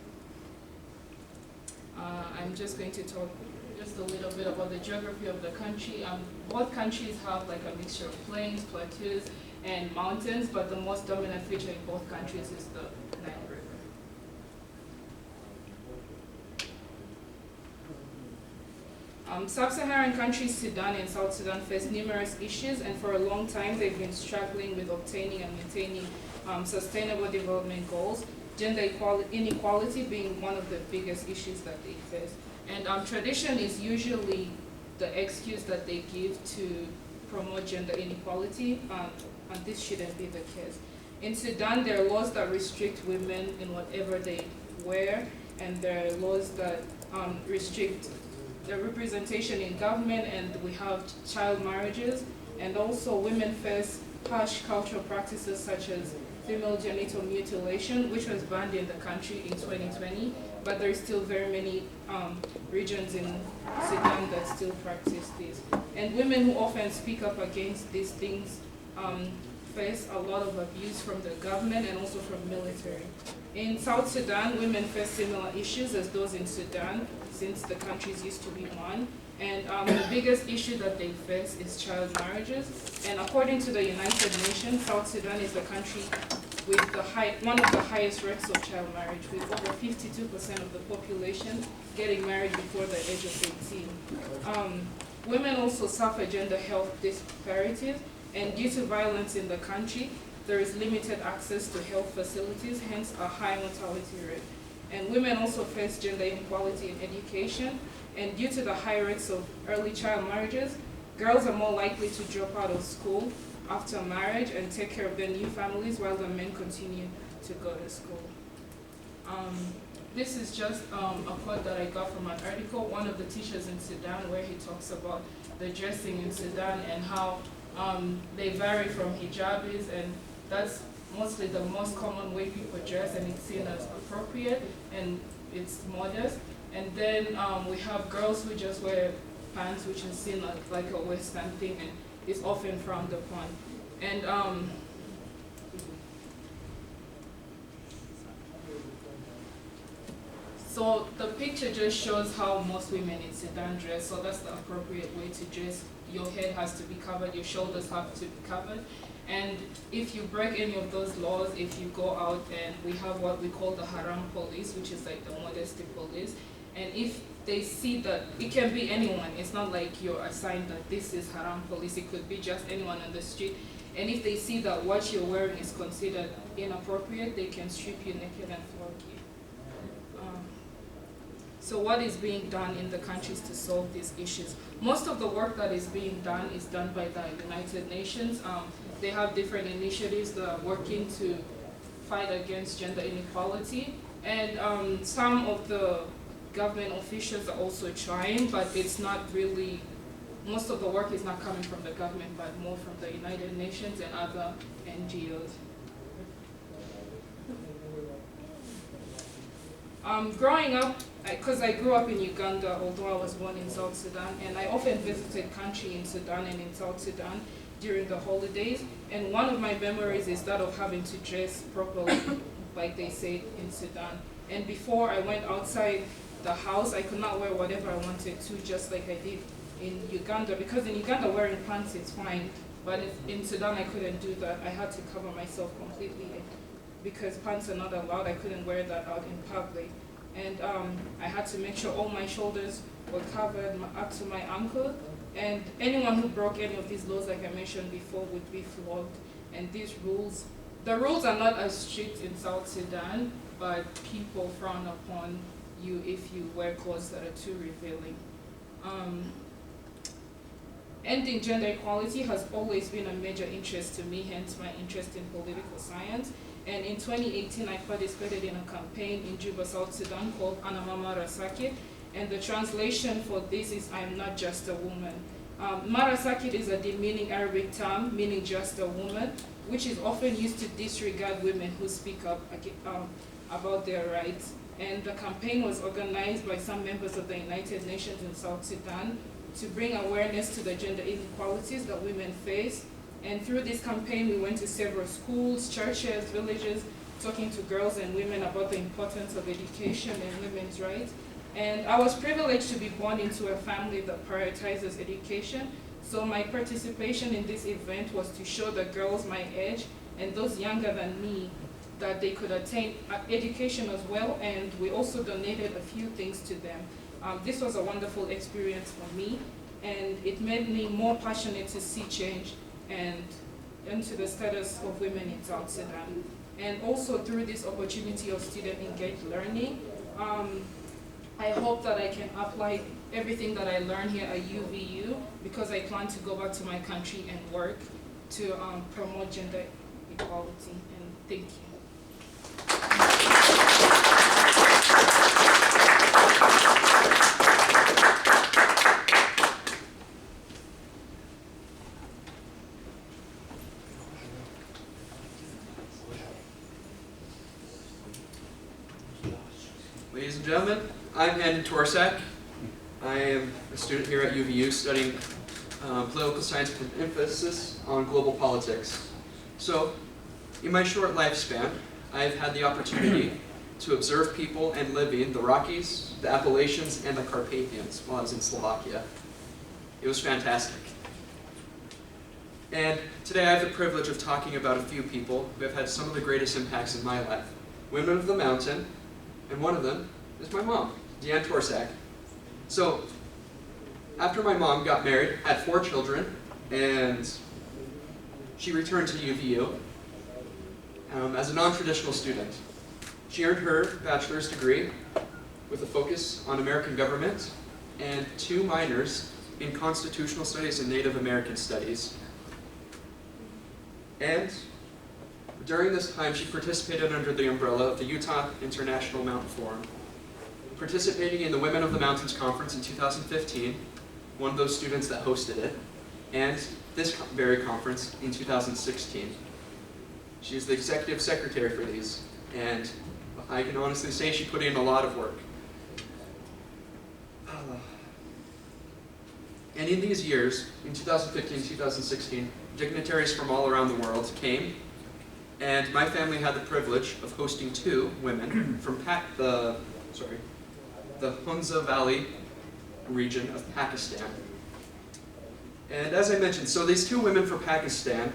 I'm just going to talk just a little bit about the geography of the country. Both countries have like a mixture of plains, plateaus, and mountains, but the most dominant feature in both countries is the Nile River. Sub-Saharan countries, Sudan and South Sudan, face numerous issues, and for a long time they've been struggling with obtaining and maintaining sustainable development goals, gender inequality being one of the biggest issues that they face. And tradition is usually the excuse that they give to promote gender inequality, and this shouldn't be the case. In Sudan, there are laws that restrict women in whatever they wear, and there are laws that restrict the representation in government, and we have child marriages, and also women face harsh cultural practices such as female genital mutilation, which was banned in the country in 2020, but there are still very many regions in Sudan that still practice this. And women who often speak up against these things face a lot of abuse from the government and also from military. In South Sudan, women face similar issues as those in Sudan, since the countries used to be one. And the biggest issue that they face is child marriages. And according to the United Nations, South Sudan is the country with one of the highest rates of child marriage, with over 52% of the population getting married before the age of 18. Women also suffer gender health disparities, and due to violence in the country, there is limited access to health facilities, hence a high mortality rate. And women also face gender inequality in education, and due to the high rates of early child marriages, girls are more likely to drop out of school after marriage and take care of their new families while the men continue to go to school. This is just a quote that I got from an article, one of the teachers in Sudan, where he talks about the dressing in Sudan and how they vary from hijabis, and that's mostly the most common way people dress, and it's seen as appropriate and it's modest. And then we have girls who just wear pants, which is seen like a Western thing and is often frowned upon. And so the picture just shows how most women in Sudan dress. So that's the appropriate way to dress. Your head has to be covered, your shoulders have to be covered. And if you break any of those laws, if you go out, and we have what we call the haram police, which is like the modesty police, and if they see that, it can be anyone, it's not like you're assigned that this is haram police, it could be just anyone on the street, and if they see that what you're wearing is considered inappropriate, they can strip you naked and flog you. So what is being done in the countries to solve these issues? Most of the work that is being done is done by the United Nations. They have different initiatives that are working to fight against gender inequality, and some of the government officials are also trying, but it's not really, most of the work is not coming from the government, but more from the United Nations and other NGOs. Growing up, because I grew up in Uganda, although I was born in South Sudan, and I often visited country in Sudan and in South Sudan during the holidays, and one of my memories is that of having to dress properly, like they say in Sudan. And before I went outside the house, I could not wear whatever I wanted to, just like I did in Uganda, because in Uganda wearing pants is fine, but in Sudan I couldn't do that. I had to cover myself completely because pants are not allowed. I couldn't wear that out in public. And I had to make sure all my shoulders were covered up to my ankle, and anyone who broke any of these laws, like I mentioned before, would be flogged. And these rules, the rules are not as strict in South Sudan, but people frown upon you if you wear clothes that are too revealing. Ending gender equality has always been a major interest to me, hence my interest in political science. And in 2018, I participated in a campaign in Juba, South Sudan called Anamama Rasakit, and the translation for this is "I am not just a woman." Marasakit is a demeaning Arabic term meaning just a woman, which is often used to disregard women who speak up about their rights. And the campaign was organized by some members of the United Nations in South Sudan to bring awareness to the gender inequalities that women face. And through this campaign, we went to several schools, churches, villages, talking to girls and women about the importance of education and women's rights. And I was privileged to be born into a family that prioritizes education. So my participation in this event was to show the girls my age and those younger than me that they could attain education as well. And we also donated a few things to them. This was a wonderful experience for me, and it made me more passionate to see change and into the status of women in South Sudan. And also through this opportunity of student-engaged learning, I hope that I can apply everything that I learned here at UVU, because I plan to go back to my country and work to promote gender equality. And thank you. Ladies and gentlemen, I'm Handon Torsak. I am a student here at UVU studying political science with an emphasis on global politics. So, in my short lifespan, I've had the opportunity to observe people and live in the Rockies, the Appalachians, and the Carpathians while I was in Slovakia. It was fantastic. And today I have the privilege of talking about a few people who have had some of the greatest impacts in my life. Women of the mountain, and one of them is my mom, Deanne Torsak. So, after my mom got married, had 4 children, and she returned to UVU as a non-traditional student. She earned her bachelor's degree with a focus on American government and 2 minors in constitutional studies and Native American studies. And during this time, she participated under the umbrella of the Utah International Mountain Forum, participating in the Women of the Mountains Conference in 2015, one of those students that hosted it, and this very conference in 2016. She is the executive secretary for these, and I can honestly say she put in a lot of work. And in these years, in 2015, 2016, dignitaries from all around the world came, and my family had the privilege of hosting 2 women from the Hunza Valley region of Pakistan. And as I mentioned, so these 2 women from Pakistan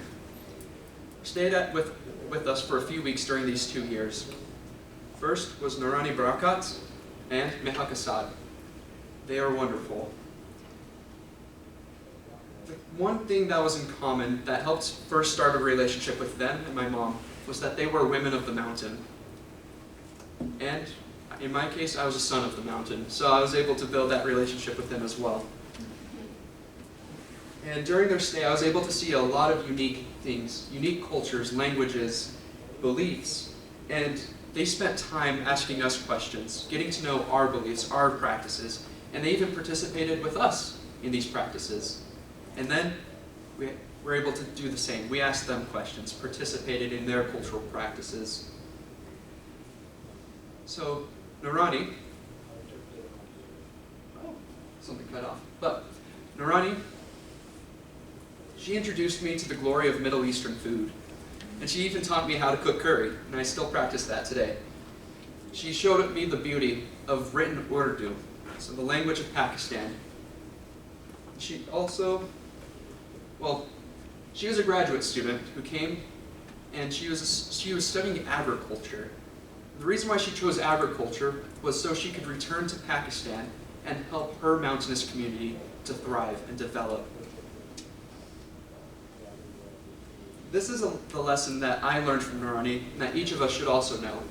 stayed with us for a few weeks during these 2 years. First was Noorani Barakat and Mehak Assad. They are wonderful. The one thing that was in common that helped first start a relationship with them and my mom was that they were women of the mountain. And in my case, I was a son of the mountain, so I was able to build that relationship with them as well. And during their stay, I was able to see a lot of unique things, unique cultures, languages, beliefs, and they spent time asking us questions, getting to know our beliefs, our practices, and they even participated with us in these practices. And then we were able to do the same. We asked them questions, participated in their cultural practices. So, Noorani, something cut off, but Noorani, she introduced me to the glory of Middle Eastern food. And she even taught me how to cook curry, and I still practice that today. She showed me the beauty of written Urdu, so the language of Pakistan. She also, she was a graduate student who came, and she was studying agriculture. The reason why she chose agriculture was so she could return to Pakistan and help her mountainous community to thrive and develop. This is the lesson that I learned from Noorani, and that each of us should also know.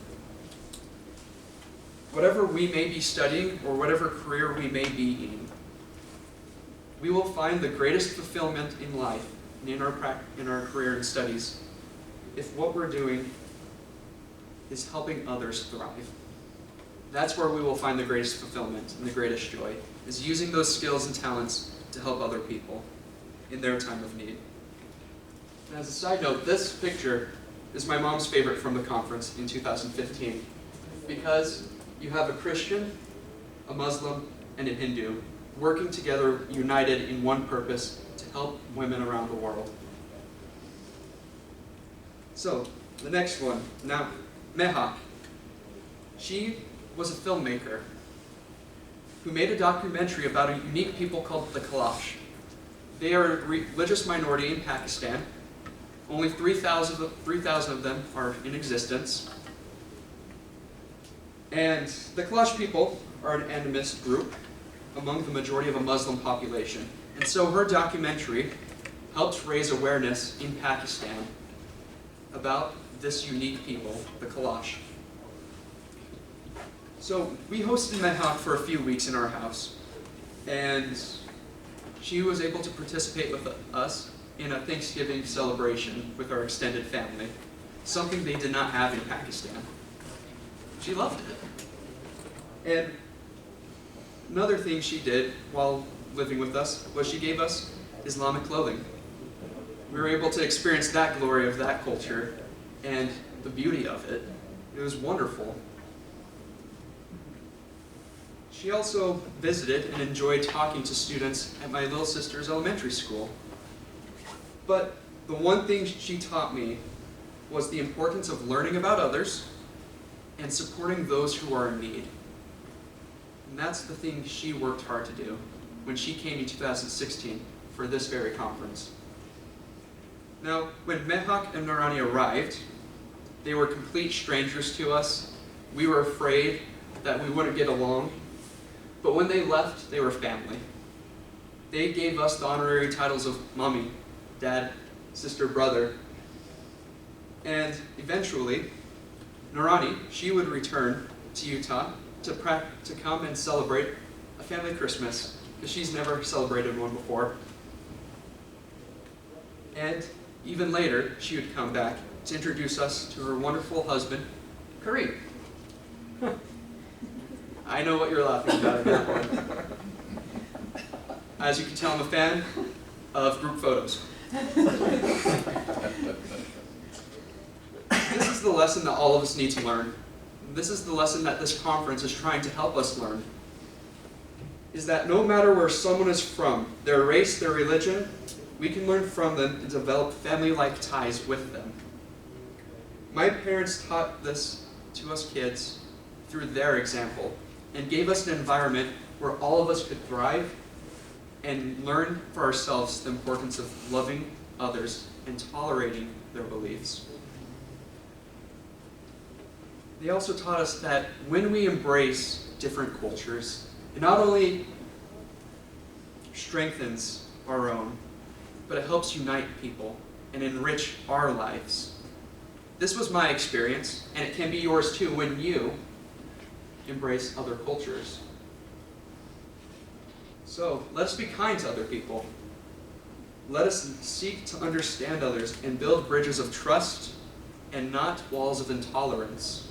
Whatever we may be studying, or whatever career we may be in, we will find the greatest fulfillment in life and in our career and studies if what we're doing is helping others thrive. That's where we will find the greatest fulfillment and the greatest joy, is using those skills and talents to help other people in their time of need. And as a side note, this picture is my mom's favorite from the conference in 2015, because you have a Christian, a Muslim, and a Hindu working together, united in one purpose, to help women around the world. So, the next one, now, Mehak. She was a filmmaker who made a documentary about a unique people called the Kalash. They are a religious minority in Pakistan. Only 3,000 of them are in existence. And the Kalash people are an animist group among the majority of a Muslim population. And so her documentary helped raise awareness in Pakistan about this unique people, the Kalash. So we hosted Mehak for a few weeks in our house, and she was able to participate with us in a Thanksgiving celebration with our extended family, something they did not have in Pakistan. She loved it. And another thing she did while living with us was she gave us Islamic clothing. We were able to experience that glory of that culture and the beauty of it. It was wonderful. She also visited and enjoyed talking to students at my little sister's elementary school. But the one thing she taught me was the importance of learning about others and supporting those who are in need. And that's the thing she worked hard to do when she came in 2016 for this very conference. Now, when Mehak and Narani arrived, they were complete strangers to us. We were afraid that we wouldn't get along. But when they left, they were family. They gave us the honorary titles of mommy, dad, sister, brother. And eventually, Narani, she would return to Utah to come and celebrate a family Christmas, because she's never celebrated one before. And even later, she would come back to introduce us to her wonderful husband, Kareem. I know what you're laughing about in that one. As you can tell, I'm a fan of group photos. This is the lesson that all of us need to learn. This is the lesson that this conference is trying to help us learn. Is that no matter where someone is from, their race, their religion, we can learn from them and develop family-like ties with them. My parents taught this to us kids through their example and gave us an environment where all of us could thrive and learn for ourselves the importance of loving others and tolerating their beliefs. They also taught us that when we embrace different cultures, it not only strengthens our own, but it helps unite people and enrich our lives. This was my experience, and it can be yours too when you embrace other cultures. So let's be kind to other people. Let us seek to understand others and build bridges of trust and not walls of intolerance.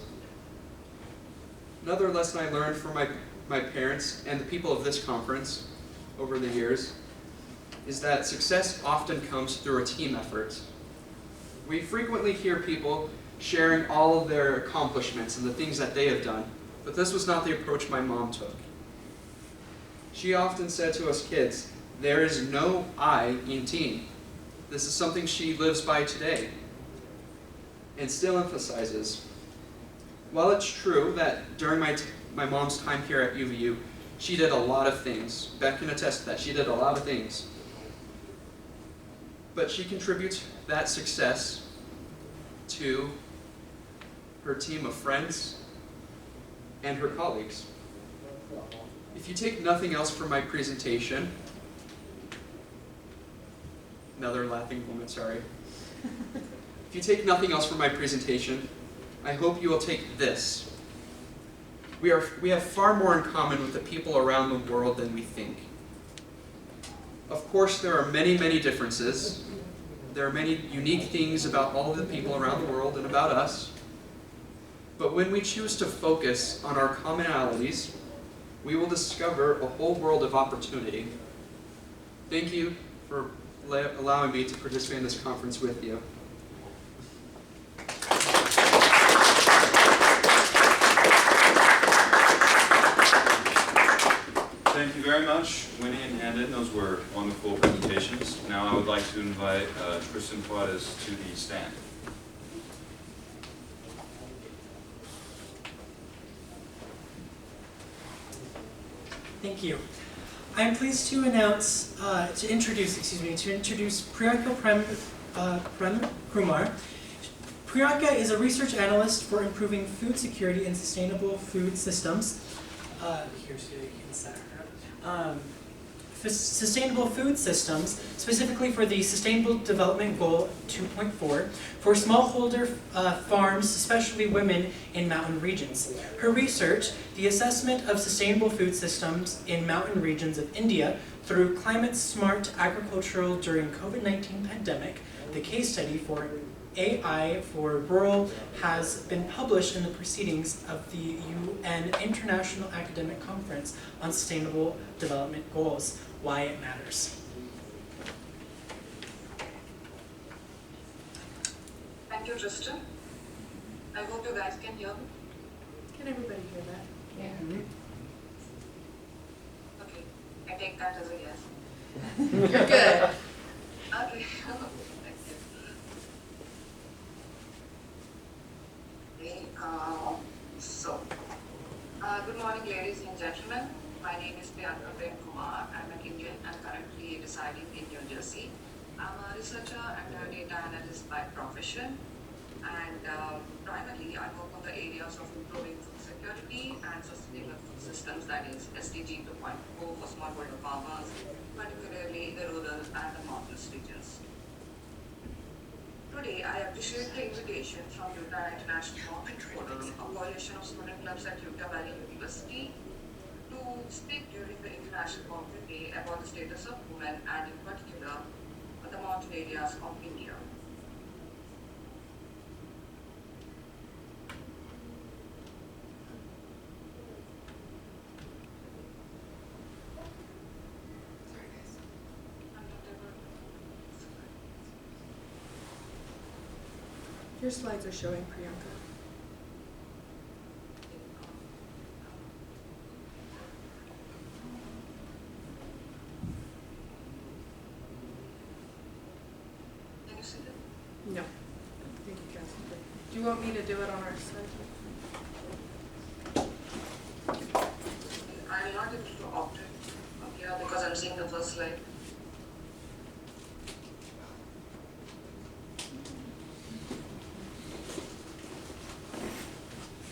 Another lesson I learned from my parents and the people of this conference over the years is that success often comes through a team effort. We frequently hear people sharing all of their accomplishments and the things that they have done, but this was not the approach my mom took. She often said to us kids, there is no I in team. This is something she lives by today and still emphasizes. While it's true that during my mom's time here at UVU, she did a lot of things. Beck can attest to that. She did a lot of things. But she contributes that success to her team of friends and her colleagues. If you take nothing else from my presentation, another laughing moment, sorry. If you take nothing else from my presentation, I hope you will take this. We have far more in common with the people around the world than we think. Of course, there are many, many differences. There are many unique things about all of the people around the world and about us. But when we choose to focus on our commonalities, we will discover a whole world of opportunity. Thank you for allowing me to participate in this conference with you. Thank you very much, Winnie and Handon. Those were wonderful presentations. Now I would like to invite Tristan Juarez to the stand. Thank you. I am pleased to announce, to introduce Priyanka Prem Kumar. Priyanka is a research analyst for improving food security and sustainable food systems. Here's so you can set her up. Sustainable food systems, specifically for the Sustainable Development Goal 2.4, for smallholder farms, especially women in mountain regions. Her research, the assessment of sustainable food systems in mountain regions of India through climate-smart agricultural during COVID-19 pandemic, the case study for AI for Rural, has been published in the proceedings of the UN International Academic Conference on Sustainable Development Goals, Why It Matters. Thank you, Tristan. I hope you guys can hear me. Can everybody hear that? Yeah. I take that as a yes. You're good. Okay. Thank you. Okay, good morning, ladies and gentlemen. My name is Priyanka Kumar. I'm an Indian and currently residing in New Jersey. I'm a researcher and a data analyst by profession. And primarily, I work on the areas of improving food security and sustainable food systems, that is SDG 2.0 for smallholder farmers, particularly the rural and the mountainous regions. Today, I appreciate the invitation from Utah International Mountain Forum, a coalition of student clubs at Utah Valley University, to speak during the International Mountain Day about the status of women and in particular the mountain areas of India. Your slides are showing, Priyanka. Can you see them? No. Thank you, Cassie. Do you want me to do it on our side? I'm not able to opt in up here because I'm seeing the first slide.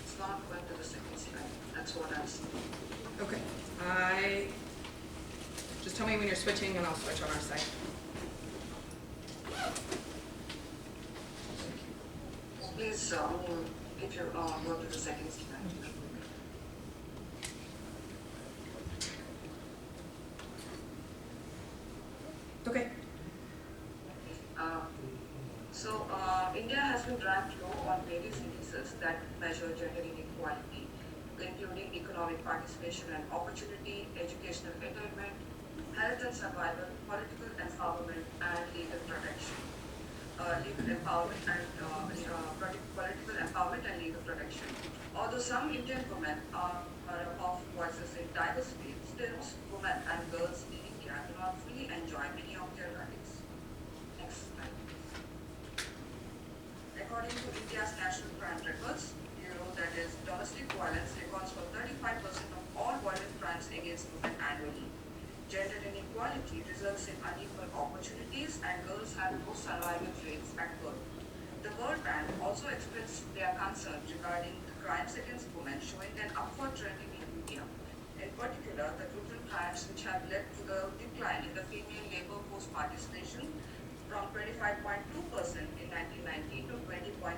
It's not going to the second slide. That's what I'm seeing. Okay. Just tell me when you're switching and I'll switch on our side. Please, if you go to the second slide. Okay. India has been ranked low on various indices that measure gender inequality, including economic participation and opportunity, educational attainment, health and survival, political empowerment, and legal protection. Political empowerment and legal protection. Although some Indian women are of voices in diversity, still women and girls in India do not fully enjoy many of their rights. Next slide. According to India's National Crime Records Bureau, that is, domestic violence accounts for 35% of all violent crimes against women annually. Gender inequality results in unequal opportunities and girls have low survival rates at birth. The World Bank also expressed their concern regarding the crimes against women, showing an upward trend in India. In particular, the brutal crimes which have led to the decline in the female labor force participation from 25.2% in 1990 to 20.3%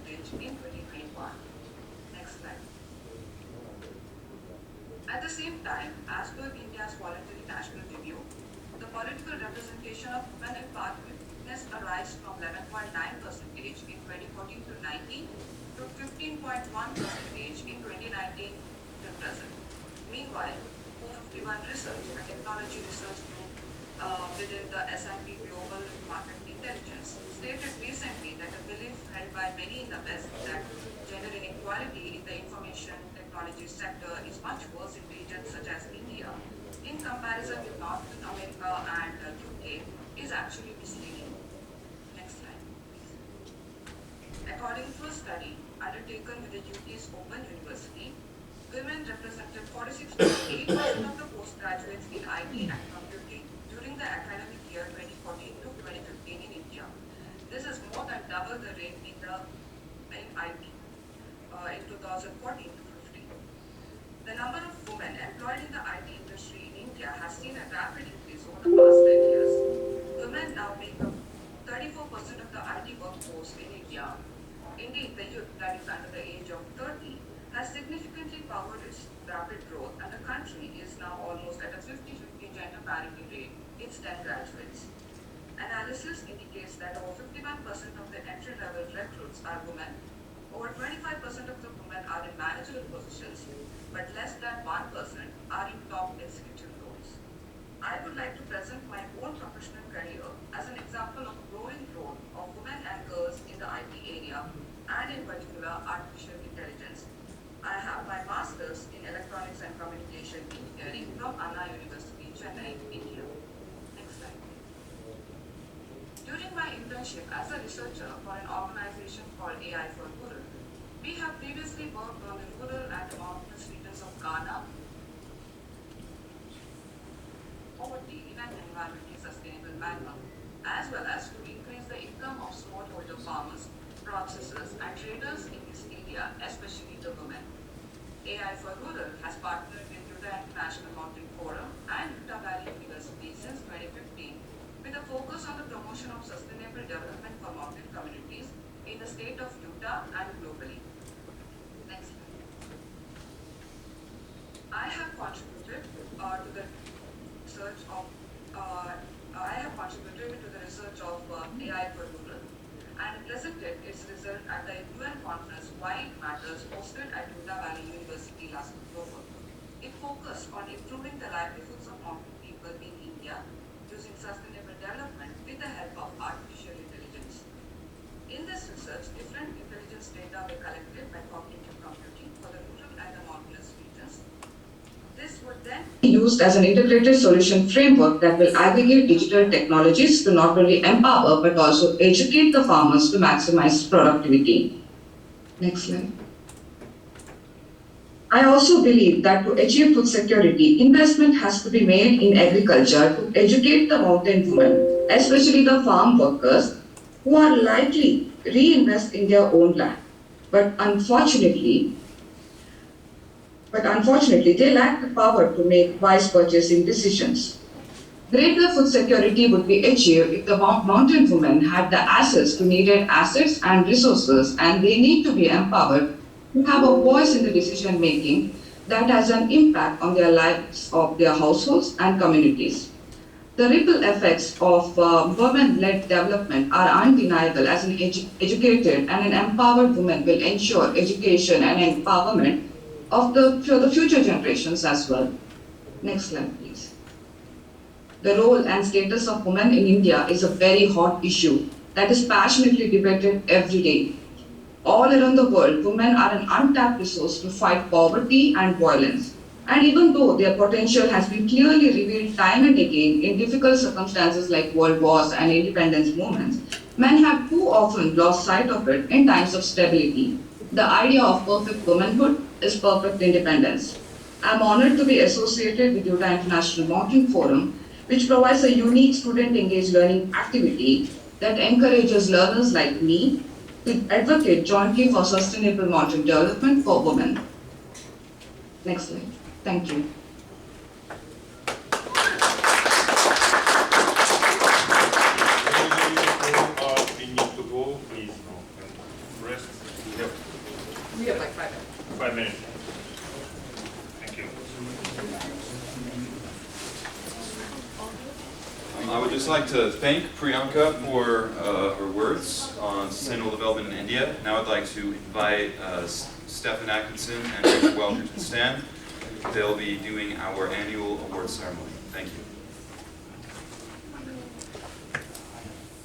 in 2021. Next slide. At the same time, as per India's voluntary national review, the political representation of women in parliament has rise from 11.9% in 2014 to 19 to 15.1% in 2019 to present. Meanwhile, 451 Research and Technology Research Group within the S&P Global Market Intelligence stated recently that a belief held by many in the West that gender inequality in the information technology sector is much worse in regions such as India, in comparison with North America and UK, is actually misleading. Next slide. According to a study undertaken with the UK's Open University, women represented 46.8% of the postgraduates in IT and computing during the academic year 2014 to 2015 in India. This is more than double the rate in IT in 2014 to 15. The number of women employed in the IT industry in India has seen a rapid increase over the past 10 years. Women now make up 34% of the IT workforce in India. Indeed, the youth that is under the age of 30 has significantly powered its rapid growth, and the country is now almost at a 50-50 gender parity rate in STEM graduates. Analysis indicates that over 51% of the entry-level recruits are women. Over 25% of the women are in managerial positions, but less than 1% are in top executive roles. I would like to present my own professional career as an example of a growing role of women and girls in the IT area, and in particular, artificial intelligence. I have my master's in electronics and communication engineering from Anna University, Chennai, India. Next slide. During my internship as a researcher for an organization called AI for Rural, we have previously worked on the rural and mountainous regions of Ghana, poverty in an environmentally sustainable manner, as well as to increase the income of smallholder farmers, processors, and traders in this area, especially the women. AI for Rural has partnered with Utah International Mountain Forum and Utah Valley University since 2015 with a focus on the promotion of sustainable development for mountain communities in the state of Utah and globally. Next slide. I have contributed to the research of AI for Rural and presented its result at the UN conference Why It Matters hosted at Utah Valley University last October. It focused on improving the livelihoods of mountain people in India using sustainable development with the help of artificial intelligence. In this research, different intelligence data were collected by cognitive computing for the rural and the mountainous regions. This would then be used as an integrated solution framework that will aggregate digital technologies to not only empower but also educate the farmers to maximize productivity. Next slide. I also believe that to achieve food security, investment has to be made in agriculture to educate the mountain women, especially the farm workers, who are likely reinvest in their own land. But unfortunately, they lack the power to make wise purchasing decisions. Greater food security would be achieved if the mountain women had the access to needed assets and resources, and they need to be empowered to have a voice in the decision making that has an impact on their lives of their households and communities. The ripple effects of women-led development are undeniable, as an educated and an empowered woman will ensure education and empowerment of the future generations as well. Next slide, please. The role and status of women in India is a very hot issue that is passionately debated every day. All around the world, women are an untapped resource to fight poverty and violence. And even though their potential has been clearly revealed time and again in difficult circumstances like world wars and independence movements, men have too often lost sight of it in times of stability. The idea of perfect womanhood is perfect independence. I'm honored to be associated with Utah International Mountain Forum, which provides a unique student-engaged learning activity that encourages learners like me to advocate jointly for sustainable mountain development for women. Next slide. Thank you. We have like 5 minutes. 5 minutes. Thank you. I would just like to thank Priyanka for her words on sustainable development in India. Now I'd like to invite Stephen Atkinson and Richard Welcher to stand. They'll be doing our annual award ceremony. Thank you.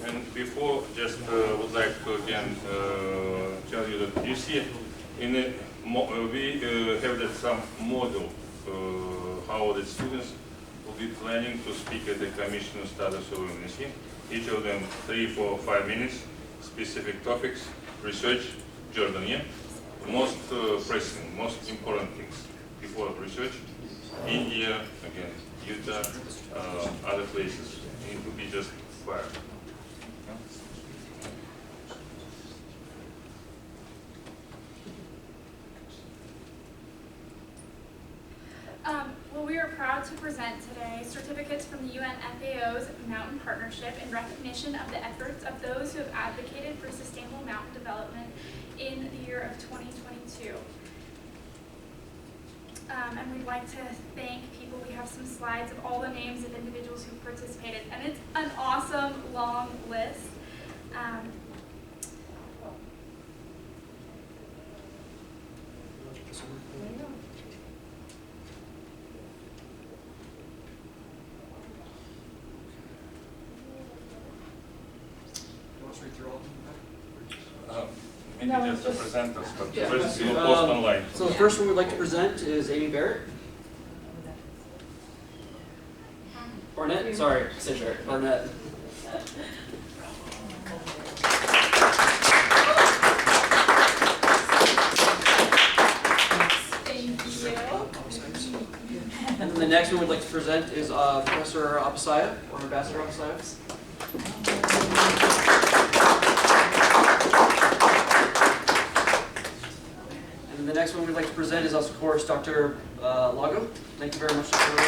And before, just would like to again tell you that you see in the we have that some model how the students will be planning to speak at the Commission on Status of Women. Each of them 3, 4, 5 minutes, specific topics, research, Jordan, yeah? Most pressing, most important things before research, India, again, Utah, other places. It would be just fire. Well, we are proud to present today certificates from the UNFAO's Mountain Partnership in recognition of the efforts of those who have advocated for sustainable mountain development in the year of 2022. And we'd like to thank people. We have some slides of all the names of individuals who participated, and it's an awesome long list. Maybe just the presenters, but Yeah. first we'll post online. So the first one we'd like to present is Amy Barrett. Barnett? Sorry, Fisher. Barnett. Thank you. And then the next one we'd like to present is Professor Abasaya, or Ambassador Abasaya. And then the next one we'd like to present is, of course, Dr. Lago. Thank you very much, Dr. Lago.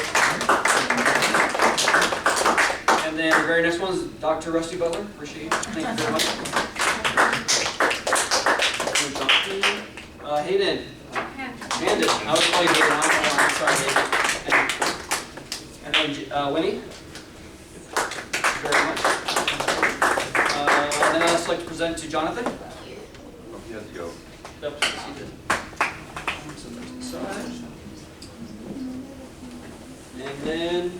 And then the very next one is Dr. Rusty Butler. Appreciate you. Thank you very much. Hayden. Handed. I was calling you Hayden. I'm sorry, Hayden. And then Winnie. Thank you very much. And then I'd also like to present to Jonathan. Oh, he has to go. Yep, yes, he did. Side. And then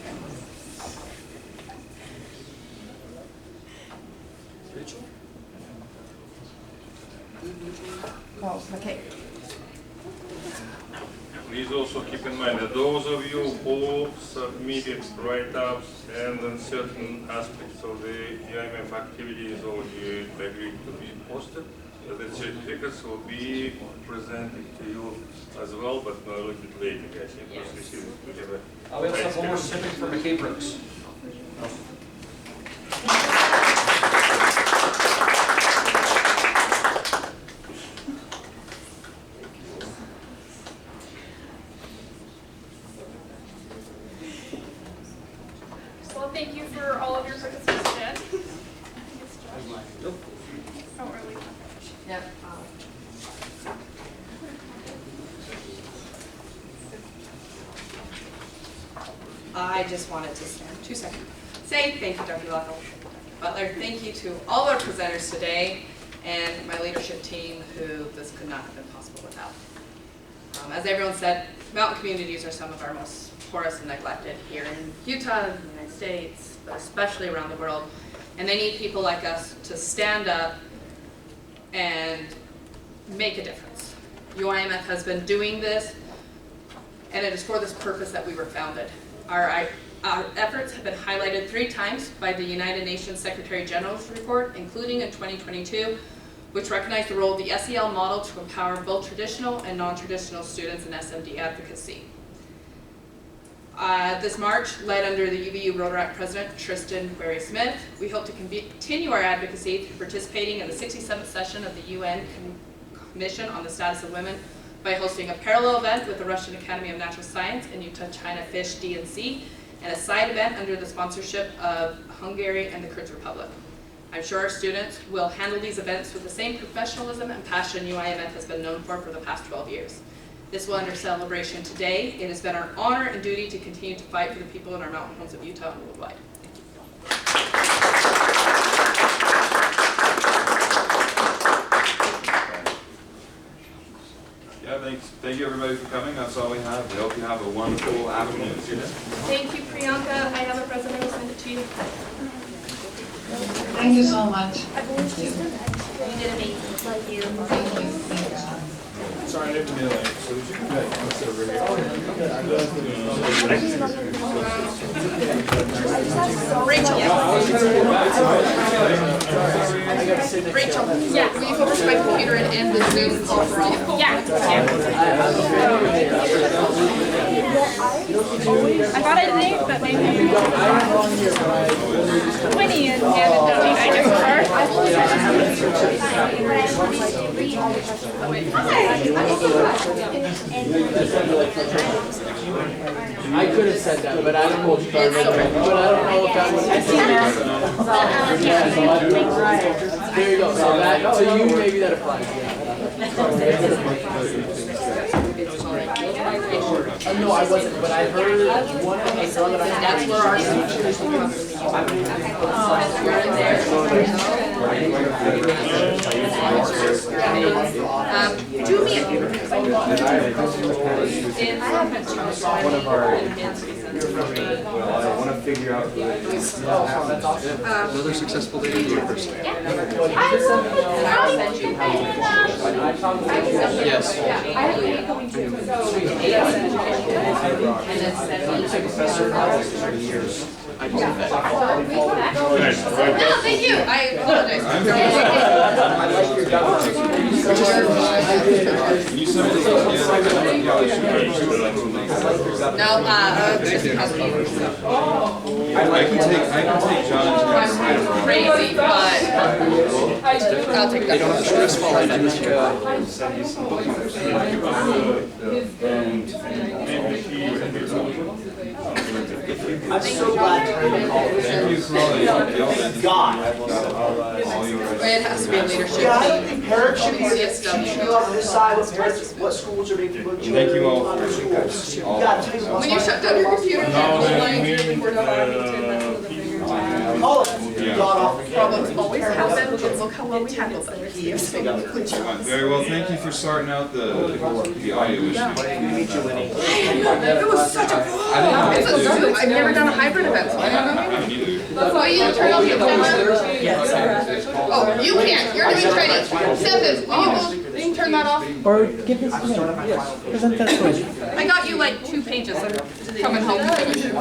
Rachel. Oh, okay. Please also keep in mind that those of you who submitted write-ups and then certain aspects of the UIMF activities already agreed to be posted, the certificates will be presented to you as well, but a little bit later, guys. Yes. We have a We also have one more certificate for McKay Brooks. Well, thank you for all of your participation. Nope. Oh, are we? Yep. I just wanted to, 2 seconds, say thank you, Dr. Butler. Thank you to all our presenters today and my leadership team who this could not have been possible without. As everyone said, mountain communities are some of our most poorest and neglected here in Utah, in the United States, but especially around the world. And they need people like us to stand up and make a difference. UIMF has been doing this, and it is for this purpose that we were founded. Our efforts have been highlighted 3 times by the United Nations Secretary General's report, including in 2022, which recognized the role of the SEL model to empower both traditional and non-traditional students in SMD advocacy. This March, led under the UVU Rotaract President Tristan Query-Smith, we hope to continue our advocacy through participating in the 67th session of the UN Commission on the Status of Women by hosting a parallel event with the Russian Academy of Natural Science and Utah-China Fish DNC, and a side event under the sponsorship of Hungary and the Kyrgyz Republic. I'm sure our students will handle these events with the same professionalism and passion UIMF has been known for the past 12 years. This will end our celebration today. It has been our honor and duty to continue to fight for the people in our mountain homes of Utah and worldwide. Yeah, thank you everybody for coming. That's all we have. We hope you have a wonderful afternoon. Thank you, Priyanka. I have a present. I will send it to you. Thank you so much. I believe you did amazing. Thank you. Sorry, I didn't mail it. So did you come back? What's over here? Rachel. Rachel, Yeah. will you go over to my computer and end the Zoom call for all? Yeah. I thought I did, but maybe Winnie and Gavin don't need I just heard. I could have said that, but I don't know if but I don't know if that was. There you go. So you maybe that applies. No, I wasn't, but I heard one of the That's where our Do me a favor. One of our I want to figure out who it is. Another successful day in the university. Yes. I do that. No, thank you. I apologize. No, Tristan has me. I can take John's. I'm crazy, but I'll take that. They don't have to stress fall into this. I'm so glad to be called. Thank you, Carly. God. It has to be a leadership Yeah, I don't team. think parents should be CSW. on this side what parents, what schools are being put in. Thank you all other for schools. You all. gotta take what's When you shut down your computer, No, Call it. Yeah. problems always happen, and look how well we handled them. Very well, thank you for starting out the audio issue. It was such a, it's a Zoom, I've never done a hybrid event, so I don't know. I haven't either. Oh, you turn off your camera? Oh, you can't, you're doing training. Stefan, will you can turn that off? Or give this to me. Present that to me. I got you like 2 pages of coming home to finish.